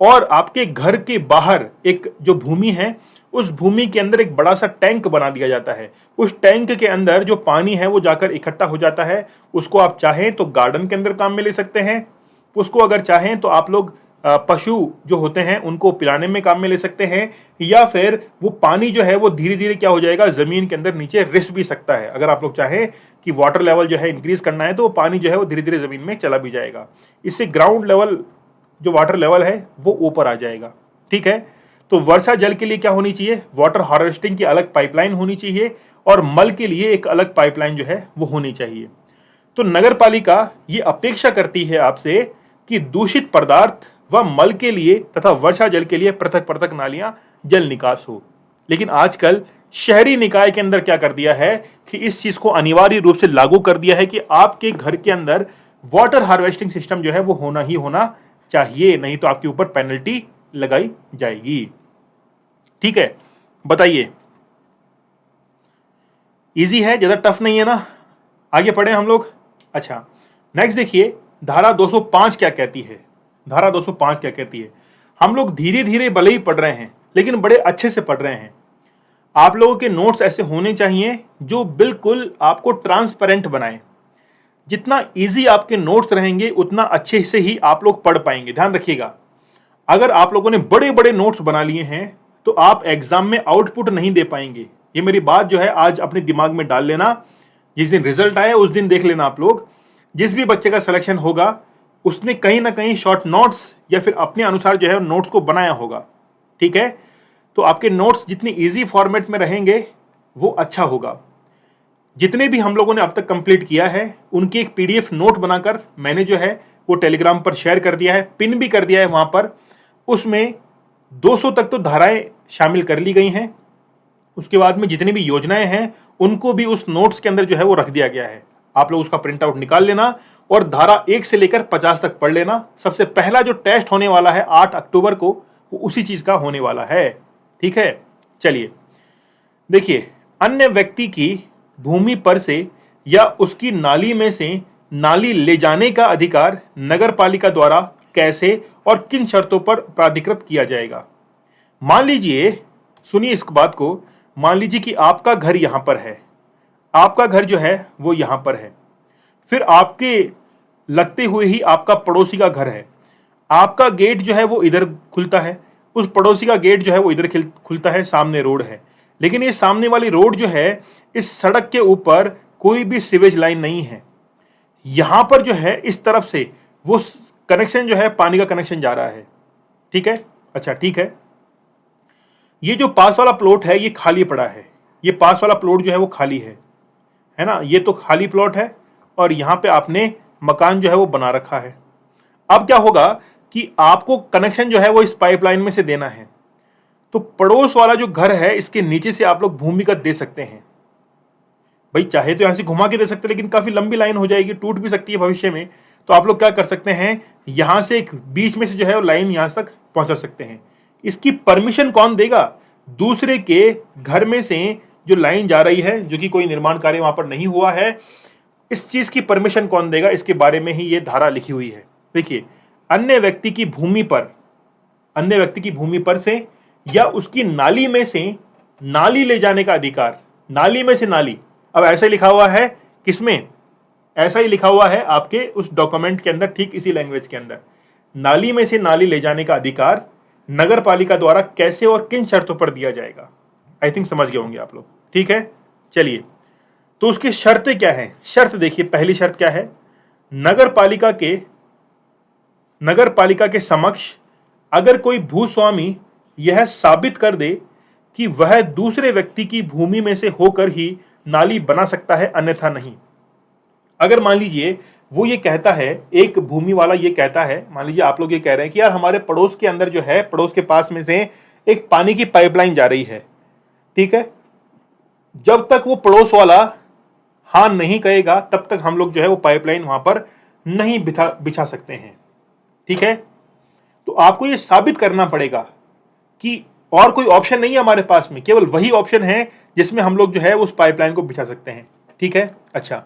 और आपके घर के बाहर एक जो भूमि है उस भूमि के अंदर एक बड़ा सा टैंक बना दिया जाता है। उस टैंक के अंदर जो पानी है वो जाकर इकट्ठा हो जाता है। उसको आप चाहें तो गार्डन के अंदर काम में ले सकते हैं, उसको अगर चाहें तो आप लोग पशु जो होते हैं उनको पिलाने में काम में ले सकते हैं, या फिर वो पानी जो है वो धीरे धीरे क्या हो जाएगा, जमीन के अंदर नीचे रिस भी सकता है। अगर आप लोग चाहें कि वाटर लेवल जो है इंक्रीज करना है तो वो पानी जो है वो धीरे धीरे जमीन में चला भी जाएगा। इससे ग्राउंड लेवल जो वाटर लेवल है वो ऊपर आ जाएगा। ठीक है, तो वर्षा जल के लिए क्या होनी चाहिए, वाटर हार्वेस्टिंग की अलग पाइपलाइन होनी चाहिए और मल के लिए एक अलग पाइपलाइन जो है वो होनी चाहिए। तो नगर पालिका ये अपेक्षा करती है आपसे कि दूषित पदार्थ व मल के लिए तथा वर्षा जल के लिए पृथक पृथक नालियां जल निकास हो। लेकिन आजकल शहरी निकाय के अंदर क्या कर दिया है कि इस चीज को अनिवार्य रूप से लागू कर दिया है कि आपके घर के अंदर वाटर हार्वेस्टिंग सिस्टम जो है वो होना ही होना चाहिए, नहीं तो आपके ऊपर पेनल्टी लगाई जाएगी। ठीक है, बताइए, इजी है, ज्यादा टफ नहीं है ना? आगे पढ़े हम लोग। अच्छा, नेक्स्ट देखिए धारा 205 क्या कहती है। धारा 205 क्या कहती है? हम लोग धीरे धीरे भले ही पढ़ रहे हैं लेकिन बड़े अच्छे से पढ़ रहे हैं। आप लोगों के नोट्स ऐसे होने चाहिए जो बिल्कुल आपको ट्रांसपेरेंट बनाए। जितना इजी आपके नोट्स रहेंगे उतना अच्छे से ही आप लोग पढ़ पाएंगे। ध्यान रखिएगा, अगर आप लोगों ने बड़े बड़े नोट्स बना लिए हैं तो आप एग्जाम में आउटपुट नहीं दे पाएंगे। ये मेरी बात जो है आज अपने दिमाग में डाल लेना। जिस दिन रिजल्ट आए उस दिन देख लेना आप लोग, जिस भी बच्चे का सिलेक्शन होगा उसने कहीं ना कहीं शॉर्ट नोट्स या फिर अपने अनुसार जो है नोट्स को बनाया होगा। ठीक है, तो आपके नोट्स जितनी इजी फॉर्मेट में रहेंगे वो अच्छा होगा। जितने भी हम लोगों ने अब तक कंप्लीट किया है उनकी एक पीडीएफ नोट बनाकर मैंने जो है वो टेलीग्राम पर शेयर कर दिया है, पिन भी कर दिया है वहां पर। उसमें 200 तक तो धाराएं शामिल कर ली गई हैं। उसके बाद में जितनी भी योजनाएं हैं उनको भी उस नोट्स के अंदर जो है वो रख दिया गया है। आप लोग उसका प्रिंट आउट निकाल लेना और धारा 1 से लेकर 50 तक पढ़ लेना। सबसे पहला जो टेस्ट होने वाला है 8 अक्टूबर को वो उसी चीज का होने वाला है। ठीक है, चलिए देखिए, अन्य व्यक्ति की भूमि पर से या उसकी नाली में से नाली ले जाने का अधिकार नगरपालिका द्वारा कैसे और किन शर्तों पर प्राधिकृत किया जाएगा। मान लीजिए, सुनिए इस बात को, मान लीजिए कि आपका घर यहां पर है, आपका घर जो है वो यहां पर है, फिर आपके लगते हुए ही आपका पड़ोसी का घर है, आपका गेट जो है वो इधर खुलता है, उस पड़ोसी का गेट जो है वो इधर खुलता है, सामने रोड है, लेकिन ये सामने वाली रोड जो है, इस सड़क के ऊपर कोई भी सीवेज लाइन नहीं है। यहां पर जो है इस तरफ से वो कनेक्शन जो है, पानी का कनेक्शन जा रहा है। ठीक है, अच्छा ठीक है। ये जो पास वाला प्लॉट है ये खाली पड़ा है, ये पास वाला प्लॉट जो है वो खाली है ना, ये तो खाली प्लॉट है और यहां पे आपने मकान जो है वो बना रखा है। अब क्या होगा कि आपको कनेक्शन जो है वो इस पाइपलाइन में से देना है, तो पड़ोस वाला जो घर है इसके नीचे से आप लोग भूमिगत दे सकते हैं। भाई चाहे तो यहां से घुमा के दे सकते हैं, लेकिन काफी लंबी लाइन हो जाएगी, टूट भी सकती है भविष्य में। तो आप लोग क्या कर सकते हैं, यहां से एक बीच में से जो है वो लाइन यहां तक पहुंचा सकते हैं। इसकी परमिशन कौन देगा, दूसरे के घर में से जो लाइन जा रही है, जो कि कोई निर्माण कार्य वहां पर नहीं हुआ है, इस चीज की परमिशन कौन देगा, इसके बारे में ही ये धारा लिखी हुई है। देखिए, अन्य व्यक्ति की भूमि पर, अन्य व्यक्ति की भूमि पर से या उसकी नाली में से नाली ले जाने का अधिकार, नाली में से नाली, अब ऐसा ही लिखा हुआ है किसमें, ऐसा ही लिखा हुआ है आपके उस डॉक्यूमेंट के अंदर, ठीक इसी लैंग्वेज के अंदर, नाली में से नाली ले जाने का अधिकार नगर पालिका द्वारा कैसे और किन शर्तों पर दिया जाएगा। आई थिंक समझ गए होंगे आप लोग। ठीक है, चलिए तो उसकी शर्तें क्या है। शर्त देखिए, पहली शर्त क्या है, नगर पालिका के समक्ष अगर कोई भूस्वामी यह साबित कर दे कि वह दूसरे व्यक्ति की भूमि में से होकर ही नाली बना सकता है, अन्यथा नहीं। अगर मान लीजिए वो ये कहता है, एक भूमि वाला ये कहता है, मान लीजिए आप लोग ये कह रहे हैं कि यार हमारे पड़ोस के अंदर जो है, पड़ोस के पास में से एक पानी की पाइपलाइन जा रही है। ठीक है, जब तक वो पड़ोस वाला हाँ नहीं कहेगा तब तक हम लोग जो है वो पाइपलाइन वहां पर नहीं बिछा सकते हैं। ठीक है, तो आपको ये साबित करना पड़ेगा कि और कोई ऑप्शन नहीं है हमारे पास में, केवल वही ऑप्शन है जिसमें हम लोग जो है उस पाइपलाइन को बिछा सकते हैं। ठीक है, अच्छा,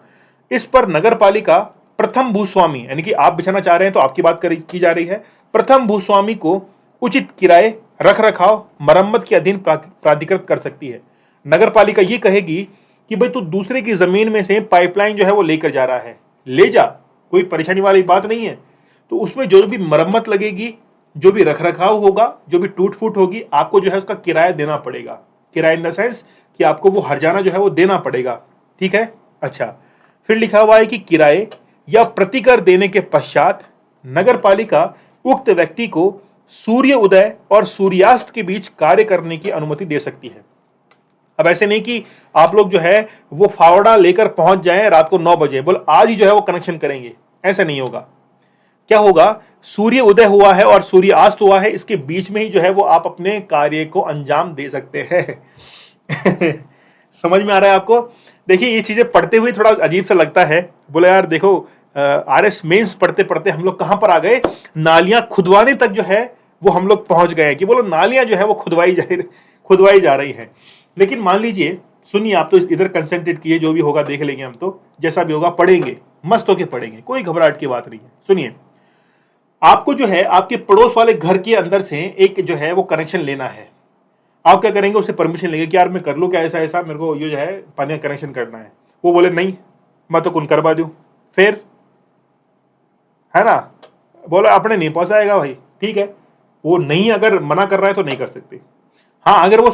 इस पर नगर पालिका प्रथम भूस्वामी, यानी कि आप बिछाना चाह रहे हैं तो आपकी बात की जा रही है, प्रथम भूस्वामी को उचित किराए, रख रखाव, मरम्मत के अधीन प्राधिकृत कर सकती है। नगर पालिका ये कहेगी कि भाई तू दूसरे की जमीन में से पाइपलाइन जो है वो लेकर जा रहा है, ले जा, कोई परेशानी वाली बात नहीं है, तो उसमें जो भी मरम्मत लगेगी, जो भी रखरखाव होगा, जो भी टूट फूट होगी, आपको जो है उसका किराया देना पड़ेगा। किराया इन द सेंस कि आपको वो हर्जाना जो है वो देना पड़ेगा। ठीक है, अच्छा, फिर लिखा हुआ है कि किराए या प्रतिकर देने के पश्चात नगर पालिका उक्त व्यक्ति को सूर्य उदय और सूर्यास्त के बीच कार्य करने की अनुमति दे सकती है। अब ऐसे नहीं कि आप लोग जो है वो फावड़ा लेकर पहुंच जाएं रात को 9 बजे, बोल आज ही जो है वो कनेक्शन करेंगे, ऐसा नहीं होगा। क्या होगा, सूर्य उदय हुआ है और सूर्य अस्त हुआ है, इसके बीच में ही जो है वो आप अपने कार्य को अंजाम दे सकते हैं। समझ में आ रहा है आपको। देखिए, ये चीजें पढ़ते हुए थोड़ा अजीब सा लगता है, बोले यार देखो आरएस मेंस पढ़ते पढ़ते हम लोग कहां पर आ गए, नालियां खुदवाने तक जो है वो हम लोग पहुंच गए हैं कि बोलो नालियां जो है वो खुदवाई जा रही हैं। लेकिन मान लीजिए, सुनिए, आप तो इधर कंसंट्रेट किए, जो भी होगा देख लेंगे हम, तो जैसा भी होगा पढ़ेंगे, मस्त होके पढ़ेंगे, कोई घबराहट की बात नहीं है। सुनिए, आपको जो है आपके पड़ोस वाले घर के अंदर से एक जो है वो कनेक्शन लेना है। आप क्या करेंगे, उससे परमिशन लेंगे कि यार मैं कर लूं क्या, ऐसा ऐसा मेरे को ये जो है पानी का कनेक्शन करना है। वो बोले नहीं, मैं तो कौन करवा दूं, फिर है ना, बोला अपने नहीं पहुंचाएगा भाई। ठीक है, वो नहीं अगर मना कर रहा है तो नहीं कर सकते। हाँ, अगर वो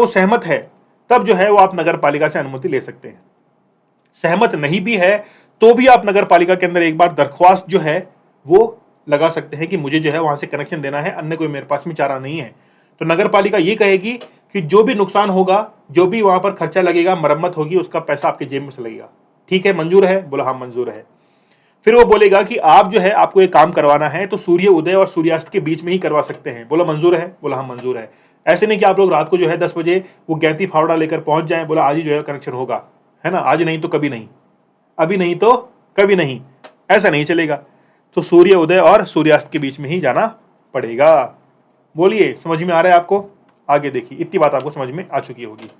सहमत है तब जो है वो आप नगर पालिका से अनुमति ले सकते हैं। सहमत नहीं भी है तो भी आप नगर पालिका के अंदर एक बार दरख्वास्त जो है वो लगा सकते हैं कि मुझे जो है वहां से कनेक्शन देना है, अन्य कोई मेरे पास में चारा नहीं है। तो नगर पालिका ये कहेगी कि जो भी नुकसान होगा, जो भी वहां पर खर्चा लगेगा, मरम्मत होगी, उसका पैसा आपके जेब में से लगेगा। ठीक है, मंजूर है, बोला हाँ मंजूर है। फिर वो बोलेगा कि आप जो है आपको ये काम करवाना है तो सूर्य उदय और सूर्यास्त के बीच में ही करवा सकते हैं, बोला मंजूर है, बोला हाँ मंजूर है। ऐसे नहीं कि आप लोग रात को जो है 10 बजे वो गैंती फावड़ा लेकर पहुंच जाएं, बोला आज ही जो है कनेक्शन होगा, है ना, आज नहीं तो कभी नहीं, अभी नहीं तो कभी नहीं, ऐसा नहीं चलेगा। तो सूर्य उदय और सूर्यास्त के बीच में ही जाना पड़ेगा। बोलिए, समझ में आ रहा है आपको। आगे देखिए, इतनी बात आपको समझ में आ चुकी होगी।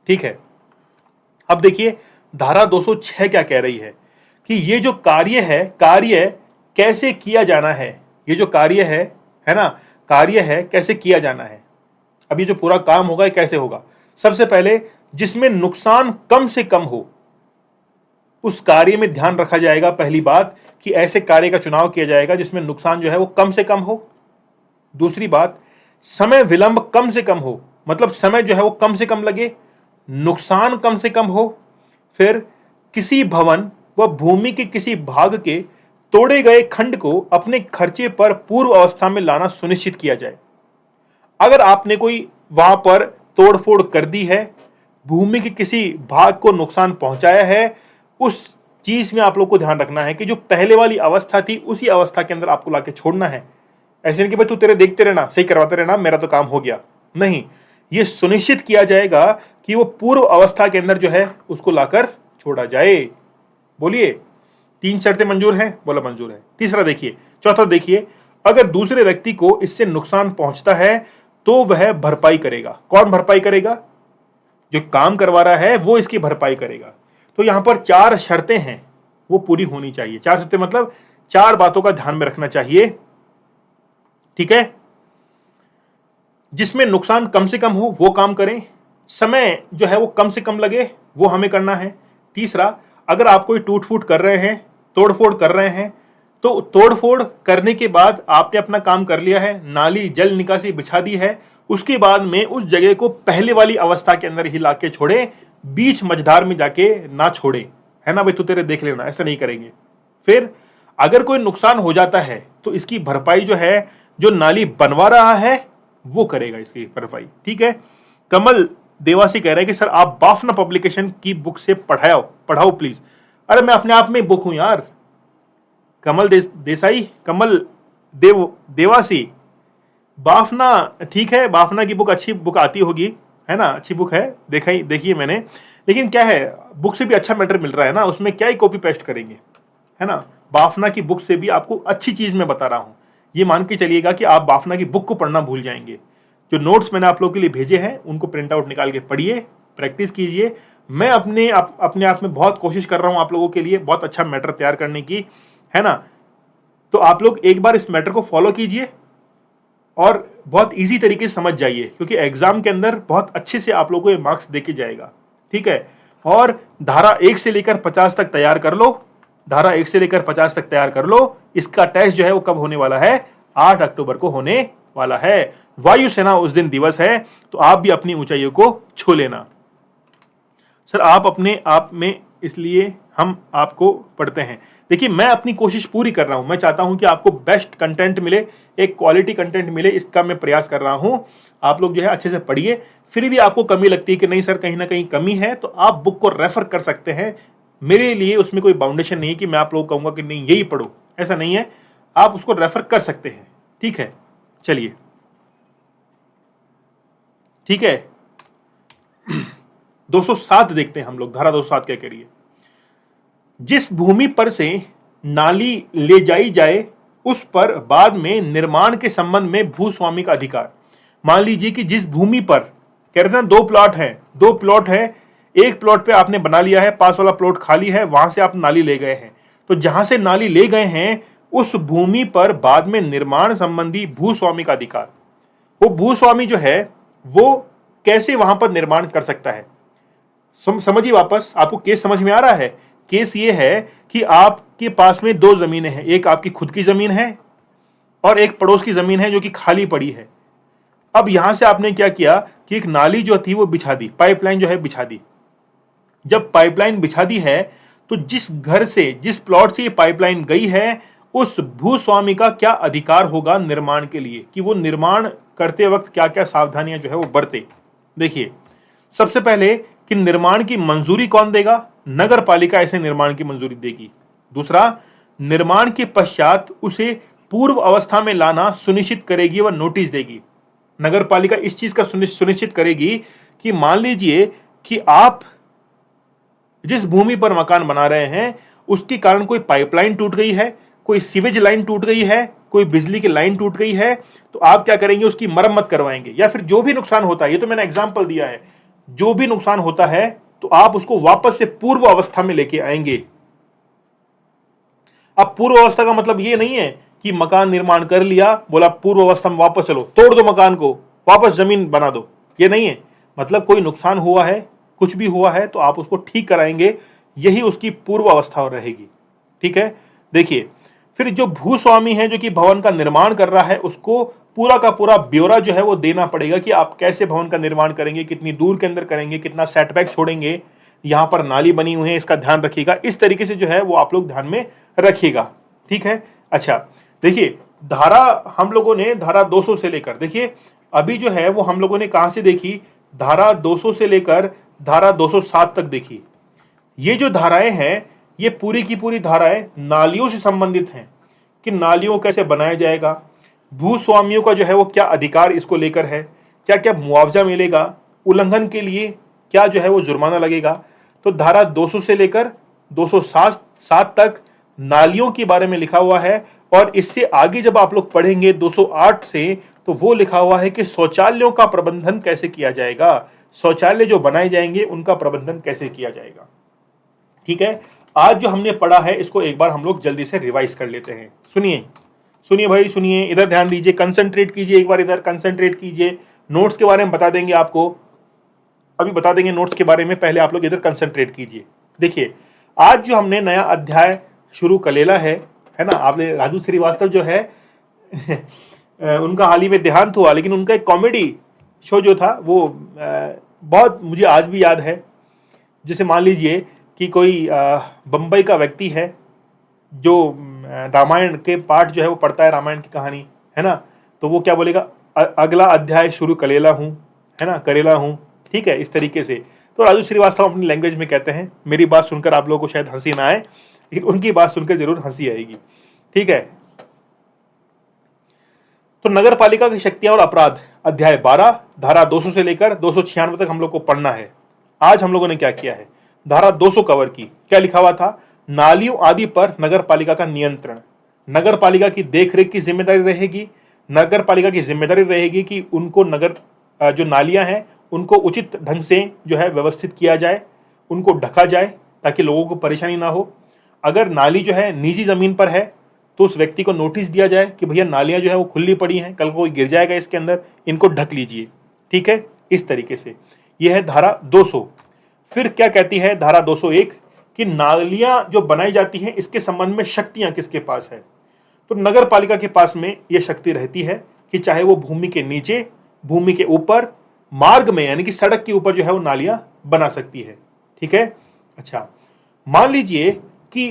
ठीक है, अब देखिए धारा 206 क्या कह रही है कि ये जो कार्य कैसे किया जाना है। ये जो कार्य है ना, कार्य है कैसे किया जाना है। अब ये जो पूरा काम होगा ये कैसे होगा। सबसे पहले जिसमें नुकसान कम से कम हो उस कार्य में ध्यान रखा जाएगा। पहली बात कि ऐसे कार्य का चुनाव किया जाएगा जिसमें नुकसान जो है वो कम से कम हो। दूसरी बात, समय विलंब कम से कम हो, मतलब समय जो है वो कम से कम लगे, नुकसान कम से कम हो। फिर किसी भवन व भूमि के किसी भाग के तोड़े गए खंड को अपने खर्चे पर पूर्व अवस्था में लाना सुनिश्चित किया जाए। अगर आपने कोई वहां पर तोड़फोड़ कर दी है, भूमि के किसी भाग को नुकसान पहुंचाया है, उस चीज में आप लोग को ध्यान रखना है कि जो पहले वाली अवस्था थी उसी अवस्था के अंदर आपको लाके छोड़ना है। ऐसे नहीं कि भाई तू तेरे देखते रहना, सही करवाते रहना, मेरा तो काम हो गया। नहीं, ये सुनिश्चित किया जाएगा कि वो पूर्व अवस्था के अंदर जो है उसको लाकर छोड़ा जाए। बोलिए, 3 शर्तें मंजूर हैं? बोला मंजूर है। तीसरा देखिए, चौथा देखिए, अगर दूसरे व्यक्ति को इससे नुकसान पहुंचता है तो वह भरपाई करेगा। कौन भरपाई करेगा? जो काम करवा रहा है वो इसकी भरपाई करेगा। तो यहां पर 4 शर्तें हैं, वो पूरी होनी चाहिए। 4 शर्तें मतलब 4 बातों का ध्यान में रखना चाहिए। ठीक है, जिसमें नुकसान कम से कम हो वो काम करें, समय जो है वो कम से कम लगे वो हमें करना है। तीसरा, अगर आप कोई टूट फूट कर रहे हैं, तोड़फोड़ कर रहे हैं, तो तोड़फोड़ करने के बाद आपने अपना काम कर लिया है, नाली जल निकासी बिछा दी है, उसके बाद में उस जगह को पहले वाली अवस्था के अंदर ही लाके छोड़े, बीच मझधार में जाके ना छोड़े, है ना भाई, तू तेरे देख लेना, ऐसा नहीं करेंगे। फिर अगर कोई नुकसान हो जाता है तो इसकी भरपाई जो है, जो नाली बनवा रहा है वो करेगा इसकी भरपाई। ठीक है। कमल देवासी कह रहे हैं कि सर आप बाफना पब्लिकेशन की बुक से पढ़ाओ प्लीज। अरे मैं अपने आप में बुक हूं यार। कमल देसाई, कमल देवासी, बाफना, ठीक है, बाफना की बुक अच्छी बुक आती होगी, है ना, अच्छी बुक है, देखिए मैंने। लेकिन क्या है, बुक से भी अच्छा मैटर मिल रहा है ना, उसमें क्या ही कॉपी पेस्ट करेंगे, है ना। बाफना की बुक से भी आपको अच्छी चीज मैं बता रहा हूं। ये मान के चलिएगा कि आप बाफना की बुक को पढ़ना भूल जाएंगे। जो नोट्स मैंने आप लोगों के लिए भेजे हैं उनको प्रिंट आउट निकाल के पढ़िए, प्रैक्टिस कीजिए। मैं अपने आप में बहुत कोशिश कर रहा हूं आप लोगों के लिए बहुत अच्छा मैटर तैयार करने की, है ना। तो आप लोग एक बार इस मैटर को फॉलो कीजिए और बहुत इजी तरीके से समझ जाइए, क्योंकि एग्जाम के अंदर बहुत अच्छे से आप लोगों को ये मार्क्स देके जाएगा। ठीक है। और धारा 1 से लेकर 50 तक तैयार कर लो, धारा 1 से लेकर 50 तक तैयार कर लो। इसका टेस्ट जो है वो कब होने वाला है? 8 अक्टूबर को होने वाला है। वायुसेना उस दिन दिवस है, तो आप भी अपनी ऊंचाइयों को छू लेना। सर आप अपने आप में, इसलिए हम आपको पढ़ते हैं। देखिए मैं अपनी कोशिश पूरी कर रहा हूं, मैं चाहता हूं कि आपको बेस्ट कंटेंट मिले, एक क्वालिटी कंटेंट मिले, इसका मैं प्रयास कर रहा हूं। आप लोग जो है अच्छे से पढ़िए। फिर भी आपको कमी लगती है कि नहीं सर कहीं ना कहीं कमी है, तो आप बुक को रेफर कर सकते हैं। मेरे लिए उसमें कोई बाउंडेशन नहीं है कि मैं आप लोगों को कहूंगा कि नहीं यही पढ़ो, ऐसा नहीं है, आप उसको रेफर कर सकते हैं। ठीक है, चलिए ठीक है। 207 देखते हैं हम लोग, धारा 207 क्या कह रही है। जिस भूमि पर से नाली ले जाई जाए उस पर बाद में निर्माण के संबंध में भूस्वामी का अधिकार। मान लीजिए कि जिस भूमि पर, कह रहे थे ना 2 प्लॉट है, एक प्लॉट पे आपने बना लिया है, पास वाला प्लॉट खाली है, वहां से आप नाली ले गए हैं, तो जहां से नाली ले गए हैं उस भूमि पर बाद में निर्माण संबंधी भूस्वामी का अधिकार। वो भूस्वामी जो है वो कैसे वहां पर निर्माण कर सकता है, समझिए वापस, आपको केस समझ में आ रहा है। केस ये है कि आपके पास में 2 जमीनें हैं, एक आपकी खुद की जमीन है और एक पड़ोस की जमीन है जो कि खाली पड़ी है। अब यहां से आपने क्या किया कि एक नाली जो थी वो बिछा दी, पाइपलाइन जो है बिछा दी। जब पाइपलाइन बिछा दी है तो जिस घर से, जिस प्लॉट से ये पाइपलाइन गई है, उस भूस्वामी का क्या अधिकार होगा निर्माण के लिए, कि वो निर्माण करते वक्त क्या क्या सावधानियां जो है वो बरते। देखिए सबसे पहले कि निर्माण की मंजूरी कौन देगा? नगर पालिका ऐसे निर्माण की मंजूरी देगी। दूसरा, निर्माण के पश्चात उसे पूर्व अवस्था में लाना सुनिश्चित करेगी व नोटिस देगी। नगर पालिका इस चीज का सुनिश्चित करेगी कि मान लीजिए कि आप जिस भूमि पर मकान बना रहे हैं उसके कारण कोई पाइपलाइन टूट गई है, कोई सीवेज लाइन टूट गई है, कोई बिजली की लाइन टूट गई है तो आप क्या करेंगे, उसकी मरम्मत करवाएंगे, या फिर जो भी नुकसान होता है, ये तो मैंने एग्जाम्पल दिया है, जो भी नुकसान होता है तो आप उसको वापस से पूर्व अवस्था में लेके आएंगे। अब पूर्व अवस्था का मतलब ये नहीं है कि मकान निर्माण कर लिया, बोला पूर्व अवस्था में वापस चलो, तोड़ दो मकान को, वापस जमीन बना दो, ये नहीं है। मतलब कोई नुकसान हुआ है, कुछ भी हुआ है तो आप उसको ठीक कराएंगे, यही उसकी पूर्व अवस्था रहेगी। ठीक है, देखिए फिर जो भूस्वामी है जो कि भवन का निर्माण कर रहा है, उसको पूरा का पूरा ब्यौरा जो है वो देना पड़ेगा कि आप कैसे भवन का निर्माण करेंगे, कितनी दूर के अंदर करेंगे, कितना सेटबैक छोड़ेंगे, यहां पर नाली बनी हुई है इसका ध्यान रखिएगा। इस तरीके से जो है वो आप लोग ध्यान में रखिएगा। ठीक है, अच्छा देखिए धारा हम लोगों ने धारा 200 से लेकर, देखिए अभी जो है वो हम लोगों ने कहां से देखी, धारा 200 से लेकर धारा 207 तक देखी। ये जो धाराएं हैं ये पूरी की पूरी धाराएं नालियों से संबंधित हैं कि नालियों कैसे बनाया जाएगा, भूस्वामियों का जो है वो क्या अधिकार इसको लेकर है, क्या क्या मुआवजा मिलेगा, उल्लंघन के लिए क्या जो है वो जुर्माना लगेगा। तो धारा 200 से लेकर 207 तक नालियों के बारे में लिखा हुआ है, और इससे आगे जब आप लोग पढ़ेंगे 208 से, तो वो लिखा हुआ है कि शौचालयों का प्रबंधन कैसे किया जाएगा, शौचालय जो बनाए जाएंगे उनका प्रबंधन कैसे किया जाएगा। ठीक है, आज जो हमने पढ़ा है इसको एक बार हम लोग जल्दी से रिवाइज कर लेते हैं। सुनिए सुनिए भाई सुनिए, इधर ध्यान दीजिए, कंसंट्रेट कीजिए, एक बार इधर कंसंट्रेट कीजिए। नोट्स के बारे में बता देंगे आपको, अभी बता देंगे नोट्स के बारे में, पहले आप लोग इधर कंसंट्रेट कीजिए। देखिए आज जो हमने नया अध्याय शुरू कलेला है ना, आपने राजू श्रीवास्तव जो है उनका हाल ही में देहांत हुआ, लेकिन उनका एक कॉमेडी शो जो था वो बहुत मुझे आज भी याद है। जैसे मान लीजिए कि कोई बम्बई का व्यक्ति है जो रामायण के पाठ जो है वो पढ़ता है, रामायण की कहानी है ना, तो वो क्या बोलेगा, अगला अध्याय शुरू कलेला हूँ, है ना, करेला हूँ। ठीक है, इस तरीके से तो राजू श्रीवास्तव अपनी लैंग्वेज में कहते हैं। मेरी बात सुनकर आप लोगों को शायद हंसी ना आए, लेकिन उनकी बात सुनकर जरूर हंसी आएगी। ठीक है, तो नगर पालिका की शक्तियां और अपराध अध्याय 12 धारा 200 से लेकर 296 तक हम लोग को पढ़ना है। आज हम लोगों ने क्या किया है, धारा 200 कवर की। क्या लिखा हुआ था, नालियों आदि पर नगर पालिका का नियंत्रण, नगर पालिका की देखरेख की जिम्मेदारी रहेगी। नगर पालिका की जिम्मेदारी रहेगी कि उनको नगर जो नालियां हैं उनको उचित ढंग से जो है व्यवस्थित किया जाए, उनको ढका जाए ताकि लोगों को परेशानी ना हो। अगर नाली जो है निजी जमीन पर है तो उस व्यक्ति को नोटिस दिया जाए कि भैया नालियां जो है वो खुली पड़ी हैं, कल को कोई गिर जाएगा इसके अंदर, इनको ढक लीजिए। ठीक है, इस तरीके से यह है धारा 200। फिर क्या कहती है धारा 201 कि नालियां जो बनाई जाती हैं इसके संबंध में शक्तियां किसके पास है, तो नगर पालिका के पास में यह शक्ति रहती है कि चाहे वो भूमि के नीचे, भूमि के ऊपर, मार्ग में यानी कि सड़क के ऊपर जो है वो नालियां बना सकती है। ठीक है, अच्छा मान लीजिए कि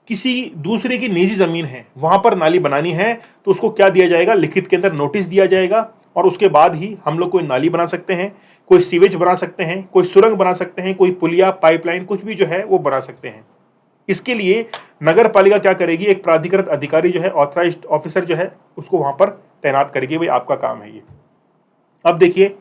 किसी दूसरे की निजी जमीन है, वहां पर नाली बनानी है, तो उसको क्या दिया जाएगा, लिखित के अंदर नोटिस दिया जाएगा, और उसके बाद ही हम लोग कोई नाली बना सकते हैं, कोई सीवेज बना सकते हैं, कोई सुरंग बना सकते हैं, कोई पुलिया, पाइपलाइन, कुछ भी जो है वो बना सकते हैं। इसके लिए नगर पालिका क्या करेगी, एक प्राधिकृत अधिकारी जो है, ऑथराइज्ड ऑफिसर जो है, उसको वहां पर तैनात करेगी, भाई आपका काम है ये। अब देखिए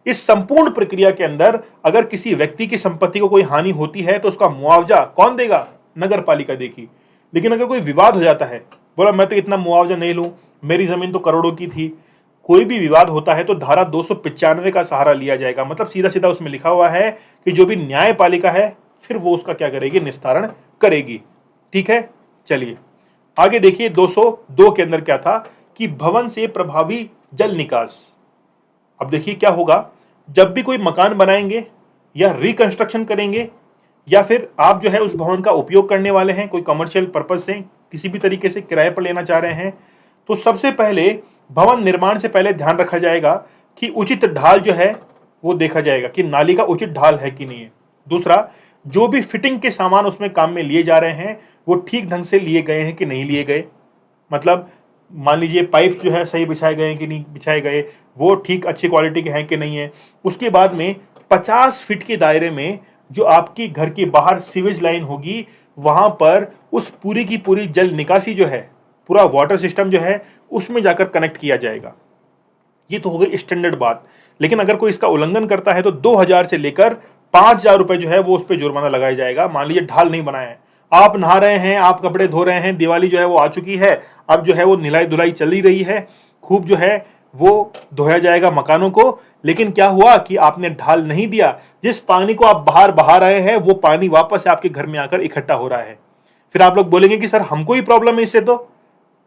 इस संपूर्ण प्रक्रिया के अंदर अगर किसी व्यक्ति की संपत्ति को कोई हानि होती है तो उसका मुआवजा कौन देगा, नगर पालिका देगी। लेकिन अगर कोई विवाद हो जाता है, बोला मैं तो इतना मुआवजा नहीं लूं, मेरी जमीन तो करोड़ों की थी, कोई भी विवाद होता है तो धारा 295 का सहारा लिया जाएगा। मतलब सीधा सीधा उसमें लिखा हुआ है कि जो भी न्यायपालिका है फिर वो उसका क्या करेगी, निस्तारण करेगी। ठीक है, चलिए आगे देखिए 202 के अंदर क्या था कि भवन से प्रभावी जल निकास। अब देखिए क्या होगा, जब भी कोई मकान बनाएंगे या रिकंस्ट्रक्शन करेंगे या फिर आप जो है उस भवन का उपयोग करने वाले हैं, कोई कमर्शियल पर्पज से किसी भी तरीके से किराए पर लेना चाह रहे हैं, तो सबसे पहले भवन निर्माण से पहले ध्यान रखा जाएगा कि उचित ढाल जो है वो देखा जाएगा कि नाली का उचित ढाल है कि नहीं है। दूसरा, जो भी फिटिंग के सामान उसमें काम में लिए जा रहे हैं वो ठीक ढंग से लिए गए हैं कि नहीं लिए गए। मतलब मान लीजिए पाइप जो है सही बिछाए गए हैं कि नहीं बिछाए गए, वो ठीक अच्छी क्वालिटी के हैं कि नहीं है। उसके बाद में 50 फीट के दायरे में जो आपकी घर के बाहर सीवेज लाइन होगी, वहां पर उस पूरी की पूरी जल निकासी जो है, पूरा वाटर सिस्टम जो है उसमें जाकर कनेक्ट किया जाएगा। ये तो हो गई स्टैंडर्ड बात। लेकिन अगर कोई इसका उल्लंघन करता है तो 2000 से लेकर 5000 रुपए जो है वो उस पर जुर्माना लगाया जाएगा। मान लीजिए ढाल नहीं बनाया है, आप नहा रहे हैं, आप कपड़े धो रहे हैं, दिवाली जो है वो आ चुकी है, अब जो है वो निलाई धुलाई चली रही है, खूब जो है वो धोया जाएगा मकानों को। लेकिन क्या हुआ कि आपने ढाल नहीं दिया, जिस पानी को आप बाहर बहा रहे हैं वो पानी वापस आपके घर में आकर इकट्ठा हो रहा है। फिर आप लोग बोलेंगे कि सर हमको ही प्रॉब्लम है इससे, तो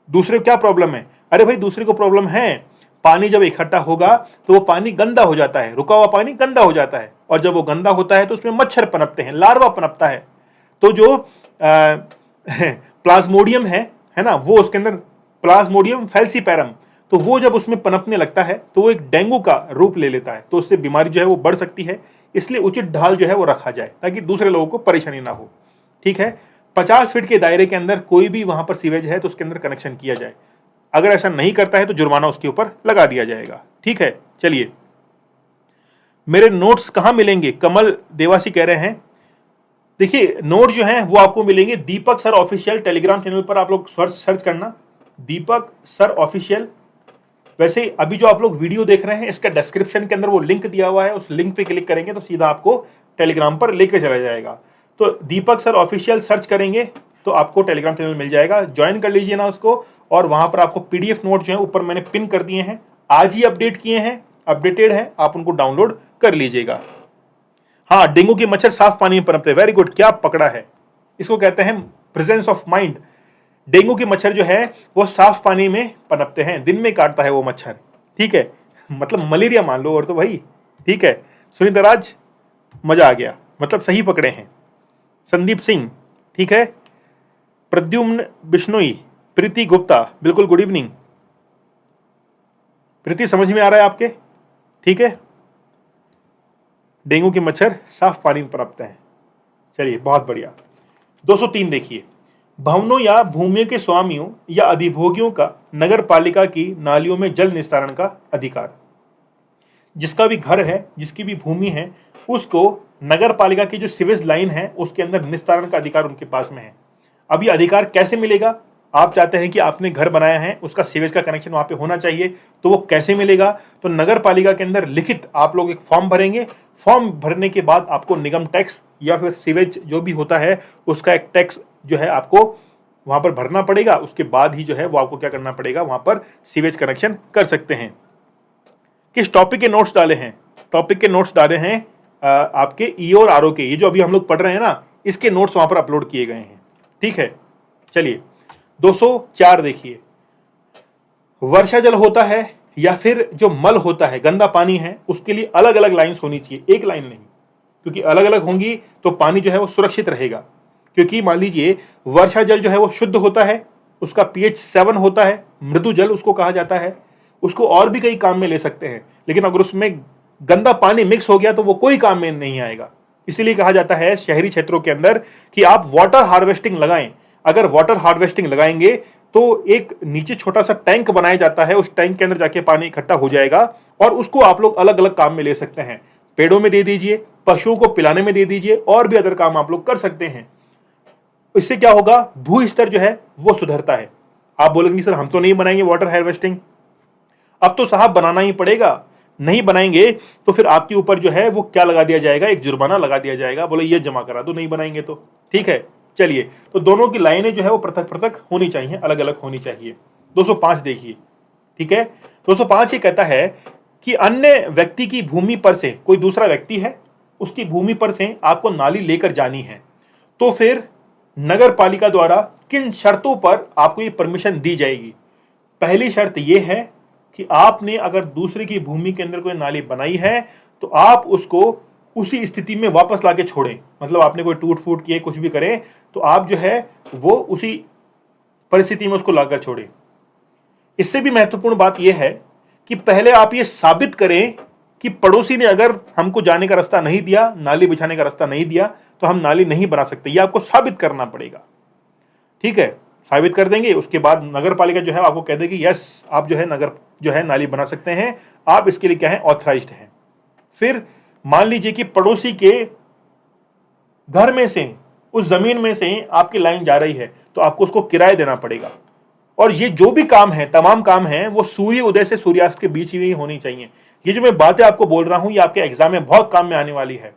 दूसरे को क्या प्रॉब्लम है? अरे भाई दूसरे को प्रॉब्लम है, पानी जब इकट्ठा होगा तो वो पानी गंदा हो जाता है, रुका हुआ पानी गंदा हो जाता है, और जब वो गंदा होता है तो उसमें मच्छर पनपते हैं, लार्वा पनपता है। तो जो प्लाज्मोडियम है ना, वो उसके अंदर प्लाज्मोडियम फैल्सीपैरम, तो वो जब उसमें पनपने लगता है तो वो एक डेंगू का रूप ले लेता है, तो उससे बीमारी जो है वो बढ़ सकती है। इसलिए उचित ढाल जो है वो रखा जाए ताकि दूसरे लोगों को परेशानी ना हो। ठीक है, 50 फीट के दायरे के अंदर कोई भी वहां पर सीवेज है तो उसके अंदर कनेक्शन किया जाए। अगर ऐसा नहीं करता है तो जुर्माना उसके ऊपर लगा दिया जाएगा। ठीक है, चलिए, मेरे नोट्स कहां मिलेंगे? कमल देवासी कह रहे हैं। देखिए नोट जो हैं वो आपको मिलेंगे दीपक सर ऑफिशियल टेलीग्राम चैनल पर, आप लोग सर्च करना दीपक सर ऑफिशियल। वैसे अभी जो आप लोग वीडियो देख रहे हैं इसका डिस्क्रिप्शन के अंदर वो लिंक दिया हुआ है, उस लिंक पे क्लिक करेंगे तो सीधा आपको टेलीग्राम पर लेकर चला जाएगा। तो दीपक सर ऑफिशियल सर्च करेंगे तो आपको टेलीग्राम चैनल मिल जाएगा, ज्वाइन कर लीजिए ना उसको। और वहां पर आपको पीडीएफ नोट जो है ऊपर मैंने पिन कर दिए हैं, आज ही अपडेट किए हैं, अपडेटेड है, आप उनको डाउनलोड कर लीजिएगा। हाँ, डेंगू के मच्छर साफ पानी में पनपते हैं, वेरी गुड, क्या पकड़ा है, इसको कहते हैं प्रेजेंस ऑफ माइंड। डेंगू के मच्छर जो है वो साफ पानी में पनपते हैं, दिन में काटता है वो मच्छर। ठीक है, मतलब मलेरिया मान लो और तो भाई। ठीक है, सुनीता राज, मजा आ गया, मतलब सही पकड़े हैं। संदीप सिंह, ठीक है, प्रद्युम्न बिश्नोई, प्रीति गुप्ता, बिल्कुल गुड इवनिंग। प्रीति समझ में आ रहा है आपके? ठीक है, डेंगू के मच्छर साफ पानी में पनपते हैं। चलिए, बहुत बढ़िया। 203 देखिए, भवनों या भूमियों के स्वामियों या अधिभोगियों का नगर पालिका की नालियों में जल निस्तारण का अधिकार। जिसका भी घर है, जिसकी भी भूमि है, उसको नगर पालिका की जो सीवेज लाइन है उसके अंदर निस्तारण का अधिकार उनके पास में है। अब ये अधिकार कैसे मिलेगा? आप चाहते हैं कि आपने घर बनाया है, उसका सीवेज का कनेक्शन वहां पे होना चाहिए, तो वो कैसे मिलेगा? तो नगर पालिका के अंदर लिखित आप लोग एक फॉर्म भरेंगे, फॉर्म भरने के बाद आपको निगम टैक्स या फिर सीवेज जो भी होता है उसका एक टैक्स जो है आपको वहां पर भरना पड़ेगा। उसके बाद ही जो है वो आपको क्या करना पड़ेगा, वहां पर सीवेज कनेक्शन कर सकते हैं। किस टॉपिक के नोट्स डाले हैं? टॉपिक के नोट्स डाले हैं आपके ई और आर ओ के, ये जो अभी हम लोग पढ़ रहे हैं ना, इसके नोट्स वहां पर अपलोड किए गए हैं। ठीक है, चलिए 204 देखिए, वर्षा जल होता है या फिर जो मल होता है, गंदा पानी है, उसके लिए अलग अलग लाइंस होनी चाहिए, एक लाइन नहीं, क्योंकि अलग अलग होंगी तो पानी जो है वो सुरक्षित रहेगा। क्योंकि मान लीजिए वर्षा जल जो है वो शुद्ध होता है, उसका pH 7 होता है, मृदु जल उसको कहा जाता है, उसको और भी कई काम में ले सकते हैं, लेकिन अगर उसमें गंदा पानी मिक्स हो गया तो वो कोई काम में नहीं आएगा। इसीलिए कहा जाता है शहरी क्षेत्रों के अंदर कि आप वाटर हार्वेस्टिंग लगाएं। अगर वाटर हार्वेस्टिंग लगाएंगे तो एक नीचे छोटा सा टैंक बनाया जाता है, उस टैंक के अंदर जाके पानी इकट्ठा हो जाएगा और उसको आप लोग अलग अलग काम में ले सकते हैं। पेड़ों में दे दीजिए, पशुओं को पिलाने में दे दीजिए, और भी अदर काम आप लोग कर सकते हैं। इससे क्या होगा, भू स्तर जो है वो सुधरता है। आप बोलेंगे सर हम तो नहीं बनाएंगे वाटर हार्वेस्टिंग। अब तो साहब बनाना ही पड़ेगा, नहीं बनाएंगे तो फिर आपके ऊपर जो है वो क्या लगा दिया जाएगा, एक जुर्माना लगा दिया जाएगा, बोले ये जमा करा दो नहीं बनाएंगे तो। ठीक है, चलिए, तो दोनों की लाइनें जो है वो पृथक पृथक होनी चाहिए, अलग अलग होनी चाहिए। 205 देखिए, ठीक है, 205 ये कहता है कि अन्य व्यक्ति की भूमि पर से, कोई दूसरा व्यक्ति है उसकी भूमि पर से आपको नाली लेकर जानी है, तो फिर नगर पालिका द्वारा किन शर्तों पर आपको ये परमिशन दी जाएगी। पहली शर्त यह है कि आपने अगर दूसरे की भूमि के अंदर कोई नाली बनाई है तो आप उसको उसी स्थिति में वापस लाके छोड़ें। मतलब आपने कोई टूट फूट किए, कुछ भी करें तो आप जो है वो उसी परिस्थिति में उसको लाकर छोड़ें। इससे भी महत्वपूर्ण बात यह है कि पहले आप ये साबित करें कि पड़ोसी ने अगर हमको जाने का रास्ता नहीं दिया, नाली बिछाने का रास्ता नहीं दिया, तो हम नाली नहीं बना सकते। ये आपको साबित करना पड़ेगा। ठीक है, साबित कर देंगे, उसके बाद नगर पालिका जो है आपको कह देगी यस आप जो है नगर जो है नाली बना सकते हैं, आप इसके लिए क्या है ऑथराइज्ड हैं। फिर मान लीजिए कि पड़ोसी के घर में से, उस जमीन में से आपकी लाइन जा रही है, तो आपको उसको किराया देना पड़ेगा। और ये जो भी काम है, तमाम काम है, वो सूर्य उदय से सूर्यास्त के बीच में ही होनी चाहिए। ये जो मैं बातें आपको बोल रहा हूं ये आपके एग्जाम में बहुत काम में आने वाली है।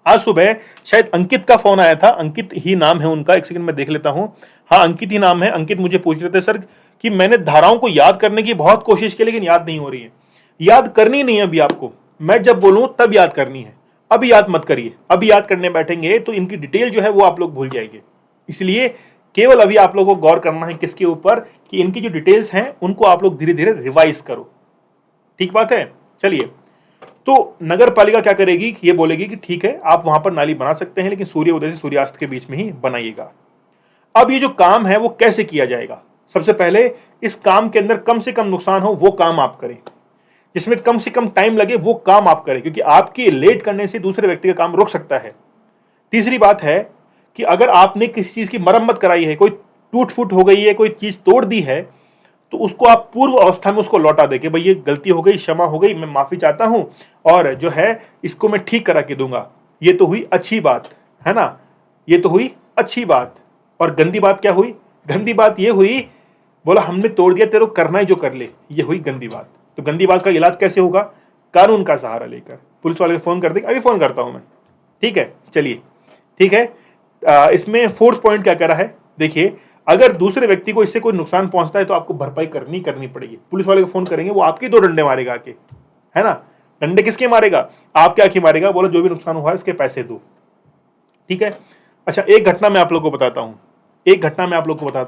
आज सुबह शायद अंकित का फोन आया था, अंकित ही नाम है उनका, एक सेकंड में देख लेता हूं। हाँ, अंकित ही नाम है। अंकित मुझे पूछ रहे थे सर कि मैंने धाराओं को याद करने की बहुत कोशिश की लेकिन याद नहीं हो रही है। याद करनी नहीं है अभी आपको, मैं जब बोलूं तब याद करनी है, अभी याद मत करिए। अभी याद करने बैठेंगे तो इनकी डिटेल जो है वो आप लोग भूल जाएंगे। इसलिए केवल अभी आप लोगों को गौर करना है किसके ऊपर, कि इनकी जो डिटेल्स हैं उनको आप लोग धीरे धीरे रिवाइज करो। ठीक बात है। चलिए, तो नगर पालिका क्या करेगी, ये बोलेगी कि ठीक है आप वहां पर नाली बना सकते हैं लेकिन सूर्य उदय से सूर्यास्त के बीच में ही बनाइएगा। अब ये जो काम है वो कैसे किया जाएगा, सबसे पहले इस काम के अंदर कम से कम नुकसान हो वो काम आप करें, जिसमें कम से कम टाइम लगे वो काम आप करें, क्योंकि आपके लेट करने से दूसरे व्यक्ति का काम रुक सकता है। तीसरी बात है कि अगर आपने किसी चीज की मरम्मत कराई है, कोई टूट फूट हो गई है, कोई चीज तोड़ दी है, तो उसको आप पूर्व अवस्था में उसको लौटा दे कि भाई ये गलती हो गई, क्षमा हो गई, मैं माफी चाहता हूं और जो है इसको मैं ठीक करा के दूंगा। ये तो हुई अच्छी बात है ना, ये तो हुई अच्छी बात। और गंदी बात क्या हुई, गंदी बात ये हुई, बोला हमने तोड़ दिया, तेरे को करना ही जो कर ले, ये हुई गंदी बात। तो गंदी बात का इलाज कैसे होगा, कानून का सहारा लेकर। पुलिस वाले को फोन कर देंगे, अभी फोन करता हूं मैं, ठीक है। चलिए ठीक है। इसमें फोर्थ पॉइंट क्या कह रहा है, देखिए अगर दूसरे व्यक्ति को इससे कोई नुकसान पहुंचता है तो आपको भरपाई करनी पड़ेगी। पुलिस वाले को फोन करेंगे, वो आपके 2 डंडे मारेगा आके, है ना। डंडे किसके मारेगा, आपके आके मारेगा, बोलो जो भी नुकसान हुआ है इसके पैसे दो, ठीक है। अच्छा, एक घटना मैं आप लोग को बताता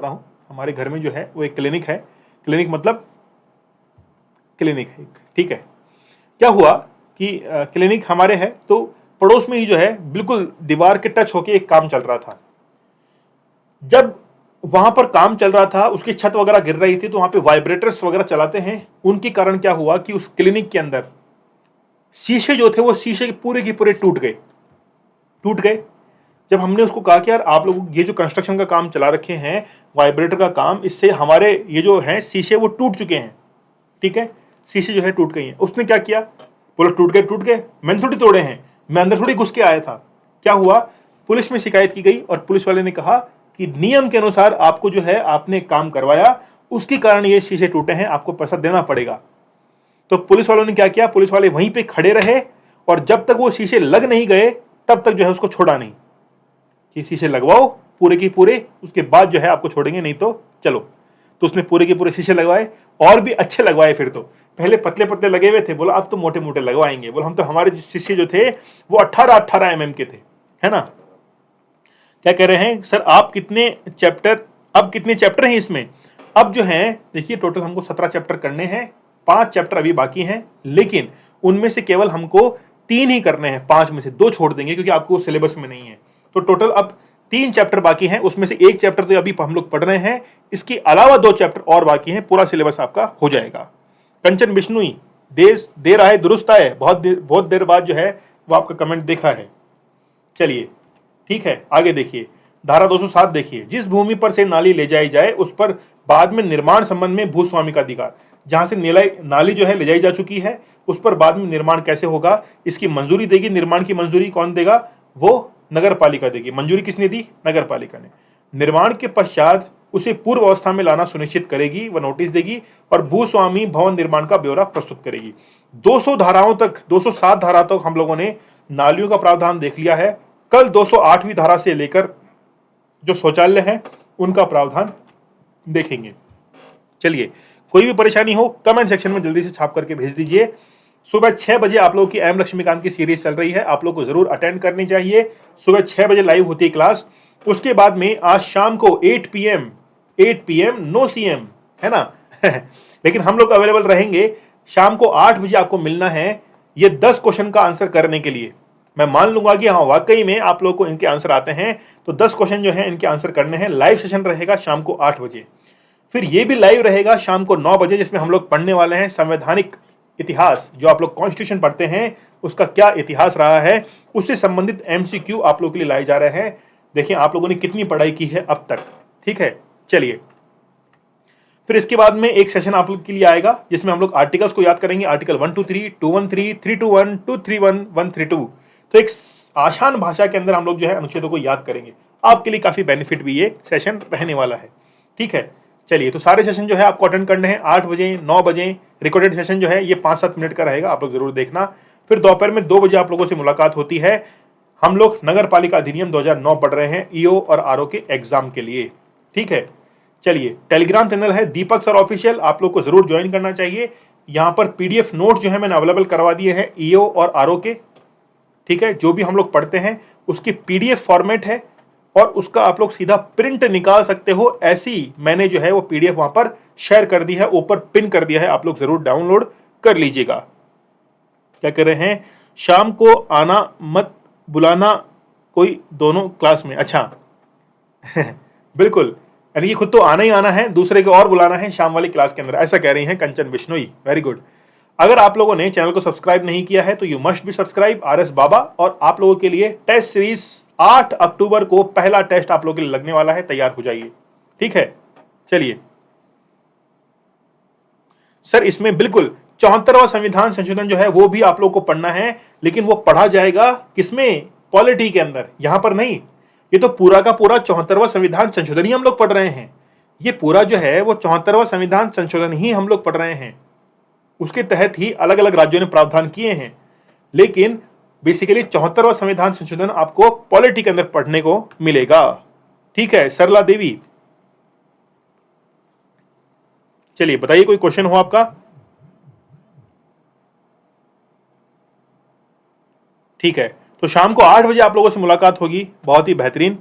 हूं। हमारे घर में जो है वो एक क्लिनिक है, क्लिनिक मतलब क्लिनिक है, ठीक है। क्या हुआ कि क्लिनिक हमारे है तो पड़ोस में ही जो है बिल्कुल दीवार के टच होके एक काम चल रहा था। जब वहां पर काम चल रहा था, उसकी छत वगैरह गिर रही थी, तो वहां पे वाइब्रेटर्स वगैरह चलाते हैं, उनके कारण क्या हुआ कि उस क्लिनिक के अंदर शीशे जो थे वो शीशे के पूरे टूट गए। जब हमने उसको कहा कि यार आप लोग ये जो कंस्ट्रक्शन का काम चला रखे हैं, वाइब्रेटर का काम, इससे हमारे ये जो हैं शीशे वो टूट चुके हैं, ठीक है, शीशे जो है टूट गई हैं। उसने क्या किया, बोला टूट गए, मैंने थोड़ी तोड़े हैं, मैं अंदर थोड़ी घुस के आया था। क्या हुआ, पुलिस में शिकायत की गई और पुलिस वाले ने कहा कि नियम के अनुसार आपको जो है आपने काम करवाया, उसके कारण ये शीशे टूटे हैं, आपको पैसा देना पड़ेगा। तो पुलिस वालों ने क्या किया, पुलिस वाले वहीं पे खड़े रहे और जब तक वो शीशे लग नहीं गए तब तक जो है उसको छोड़ा नहीं, कि शीशे लगवाओ पूरे के पूरे, उसके बाद जो है आपको छोड़ेंगे, नहीं तो चलो। तो उसने पूरे के पूरे शीशे लगवाए और भी अच्छे लगवाए। फिर तो पहले पतले पतले लगे हुए थे, बोला अब तो मोटे मोटे लगवाएंगे। बोला हम तो, हमारे शीशे जो थे वो 18 mm के थे, है ना। क्या कह रहे हैं सर आप कितने चैप्टर हैं इसमें, अब जो है देखिए टोटल हमको 17 चैप्टर करने हैं, 5 चैप्टर अभी बाकी हैं, लेकिन उनमें से केवल हमको 3 ही करने हैं, 5 में से 2 छोड़ देंगे क्योंकि आपको सिलेबस में नहीं है। तो टोटल अब 3 चैप्टर बाकी हैं, उसमें से 1 चैप्टर तो अभी हम लोग पढ़ रहे हैं, इसके अलावा 2 चैप्टर और बाकी हैं, पूरा सिलेबस आपका हो जाएगा। कंचन बिश्नोई देर आए दुरुस्त आए, बहुत देर बाद जो है वो आपका कमेंट देखा है। चलिए ठीक है, आगे देखिए धारा 207 देखिए, जिस भूमि पर से नाली ले जाई जाए उस पर बाद में निर्माण संबंध में भूस्वामी का अधिकार। जहां से नाली जो है ले जाई जा चुकी है उस पर बाद में निर्माण कैसे होगा, इसकी मंजूरी देगी, निर्माण की मंजूरी कौन देगा, वो नगर पालिका देगी। मंजूरी किसने दी, नगर पालिका ने। निर्माण के पश्चात उसे पूर्व अवस्था में लाना सुनिश्चित करेगी, वह नोटिस देगी और भूस्वामी भवन निर्माण का ब्यौरा प्रस्तुत करेगी। 200 धाराओं तक, 207 धारा तक हम लोगों ने नालियों का प्रावधान देख लिया है। कल 208वीं धारा से लेकर जो शौचालय है उनका प्रावधान देखेंगे। चलिए, कोई भी परेशानी हो कमेंट सेक्शन में जल्दी से छाप करके भेज दीजिए। सुबह 6 बजे आप लोगों की एम लक्ष्मीकांत की सीरीज चल रही है, आप लोग को जरूर अटेंड करनी चाहिए। सुबह 6 बजे लाइव होती है क्लास। उसके बाद में आज शाम को 8 PM नो CM, है ना लेकिन हम लोग अवेलेबल रहेंगे। शाम को 8 बजे आपको मिलना है ये 10 क्वेश्चन का आंसर करने के लिए। मैं मान लूंगा कि हाँ वाकई में आप लोग को इनके आंसर आते हैं, तो 10 क्वेश्चन जो है इनके आंसर करने हैं। लाइव सेशन रहेगा शाम को 8 बजे। फिर ये भी लाइव रहेगा शाम को 9 बजे, जिसमें हम लोग पढ़ने वाले हैं संवैधानिक इतिहास। जो आप लोग कॉन्स्टिट्यूशन पढ़ते हैं उसका क्या इतिहास रहा है, उससे संबंधित MCQ आप लोगों के लिए लाए जा रहे हैं। देखिए आप लोगों ने कितनी पढ़ाई की है अब तक, ठीक है। चलिए, फिर इसके बाद में एक सेशन आप लोग के लिए आएगा जिसमें हम लोग आर्टिकल्स को याद करेंगे। आर्टिकल 123, 213, 321, 231, 132। तो एक आसान भाषा के अंदर हम लोग जो है अनुच्छेदों को याद करेंगे। आपके लिए काफी बेनिफिट भी ये सेशन रहने वाला है, ठीक है। चलिए, तो सारे सेशन जो है आपको अटेंड करने हैं 8 बजे, 9 बजे। रिकॉर्डेड सेशन जो है ये 5-7 मिनट का रहेगा, आप लोग जरूर देखना। फिर दोपहर में 2 बजे आप लोगों से मुलाकात होती है। हम लोग नगर पालिका अधिनियम 2009 पढ़ रहे हैं EO और RO के एग्जाम के लिए। ठीक है, चलिए टेलीग्राम चैनल है दीपक सर ऑफिशियल, आप लोग को जरूर ज्वाइन करना चाहिए। यहाँ पर पीडीएफ नोट जो है मैंने अवेलेबल करवा दिए हैं ईओ और आरओ के, ठीक है, जो भी हम लोग पढ़ते हैं उसकी पीडीएफ फॉर्मेट है और उसका आप लोग सीधा प्रिंट निकाल सकते हो, ऐसी मैंने जो है वो पीडीएफ वहां पर शेयर कर दी है, ऊपर पिन कर दिया है, आप लोग जरूर डाउनलोड कर लीजिएगा। क्या कर रहे हैं, शाम को आना मत बुलाना कोई दोनों क्लास में, अच्छा बिल्कुल, यानी कि खुद तो आना ही आना है, दूसरे को और बुलाना है शाम वाली क्लास के अंदर, ऐसा कह रही हैं कंचन बिश्नोई, वेरी गुड। अगर आप लोगों ने चैनल को सब्सक्राइब नहीं किया है तो you must be subscribe RS Baba. और आप लोगों के लिए टेस्ट सीरीज 8 अक्टूबर को पहला टेस्ट आप लोगों के लिए लगने वाला है, तैयार हो जाइए, ठीक है। चलिए सर, इसमें बिल्कुल 74वां संविधान संशोधन जो है वो भी आप लोगों को पढ़ना है, लेकिन वो पढ़ा जाएगा किसमें, पॉलिटी के अंदर, यहां पर नहीं। ये तो पूरा का पूरा 74वां संविधान संशोधन ही हम लोग पढ़ रहे हैं, ये पूरा जो है वो 74वां संविधान संशोधन ही हम लोग पढ़ रहे हैं, उसके तहत ही अलग अलग राज्यों ने प्रावधान किए हैं। लेकिन बेसिकली 74वां संविधान संशोधन आपको पॉलिटी के अंदर पढ़ने को मिलेगा, ठीक है। सरला देवी, चलिए बताइए कोई क्वेश्चन हो आपका, ठीक है। तो शाम को 8 बजे आप लोगों से मुलाकात होगी, बहुत ही बेहतरीन।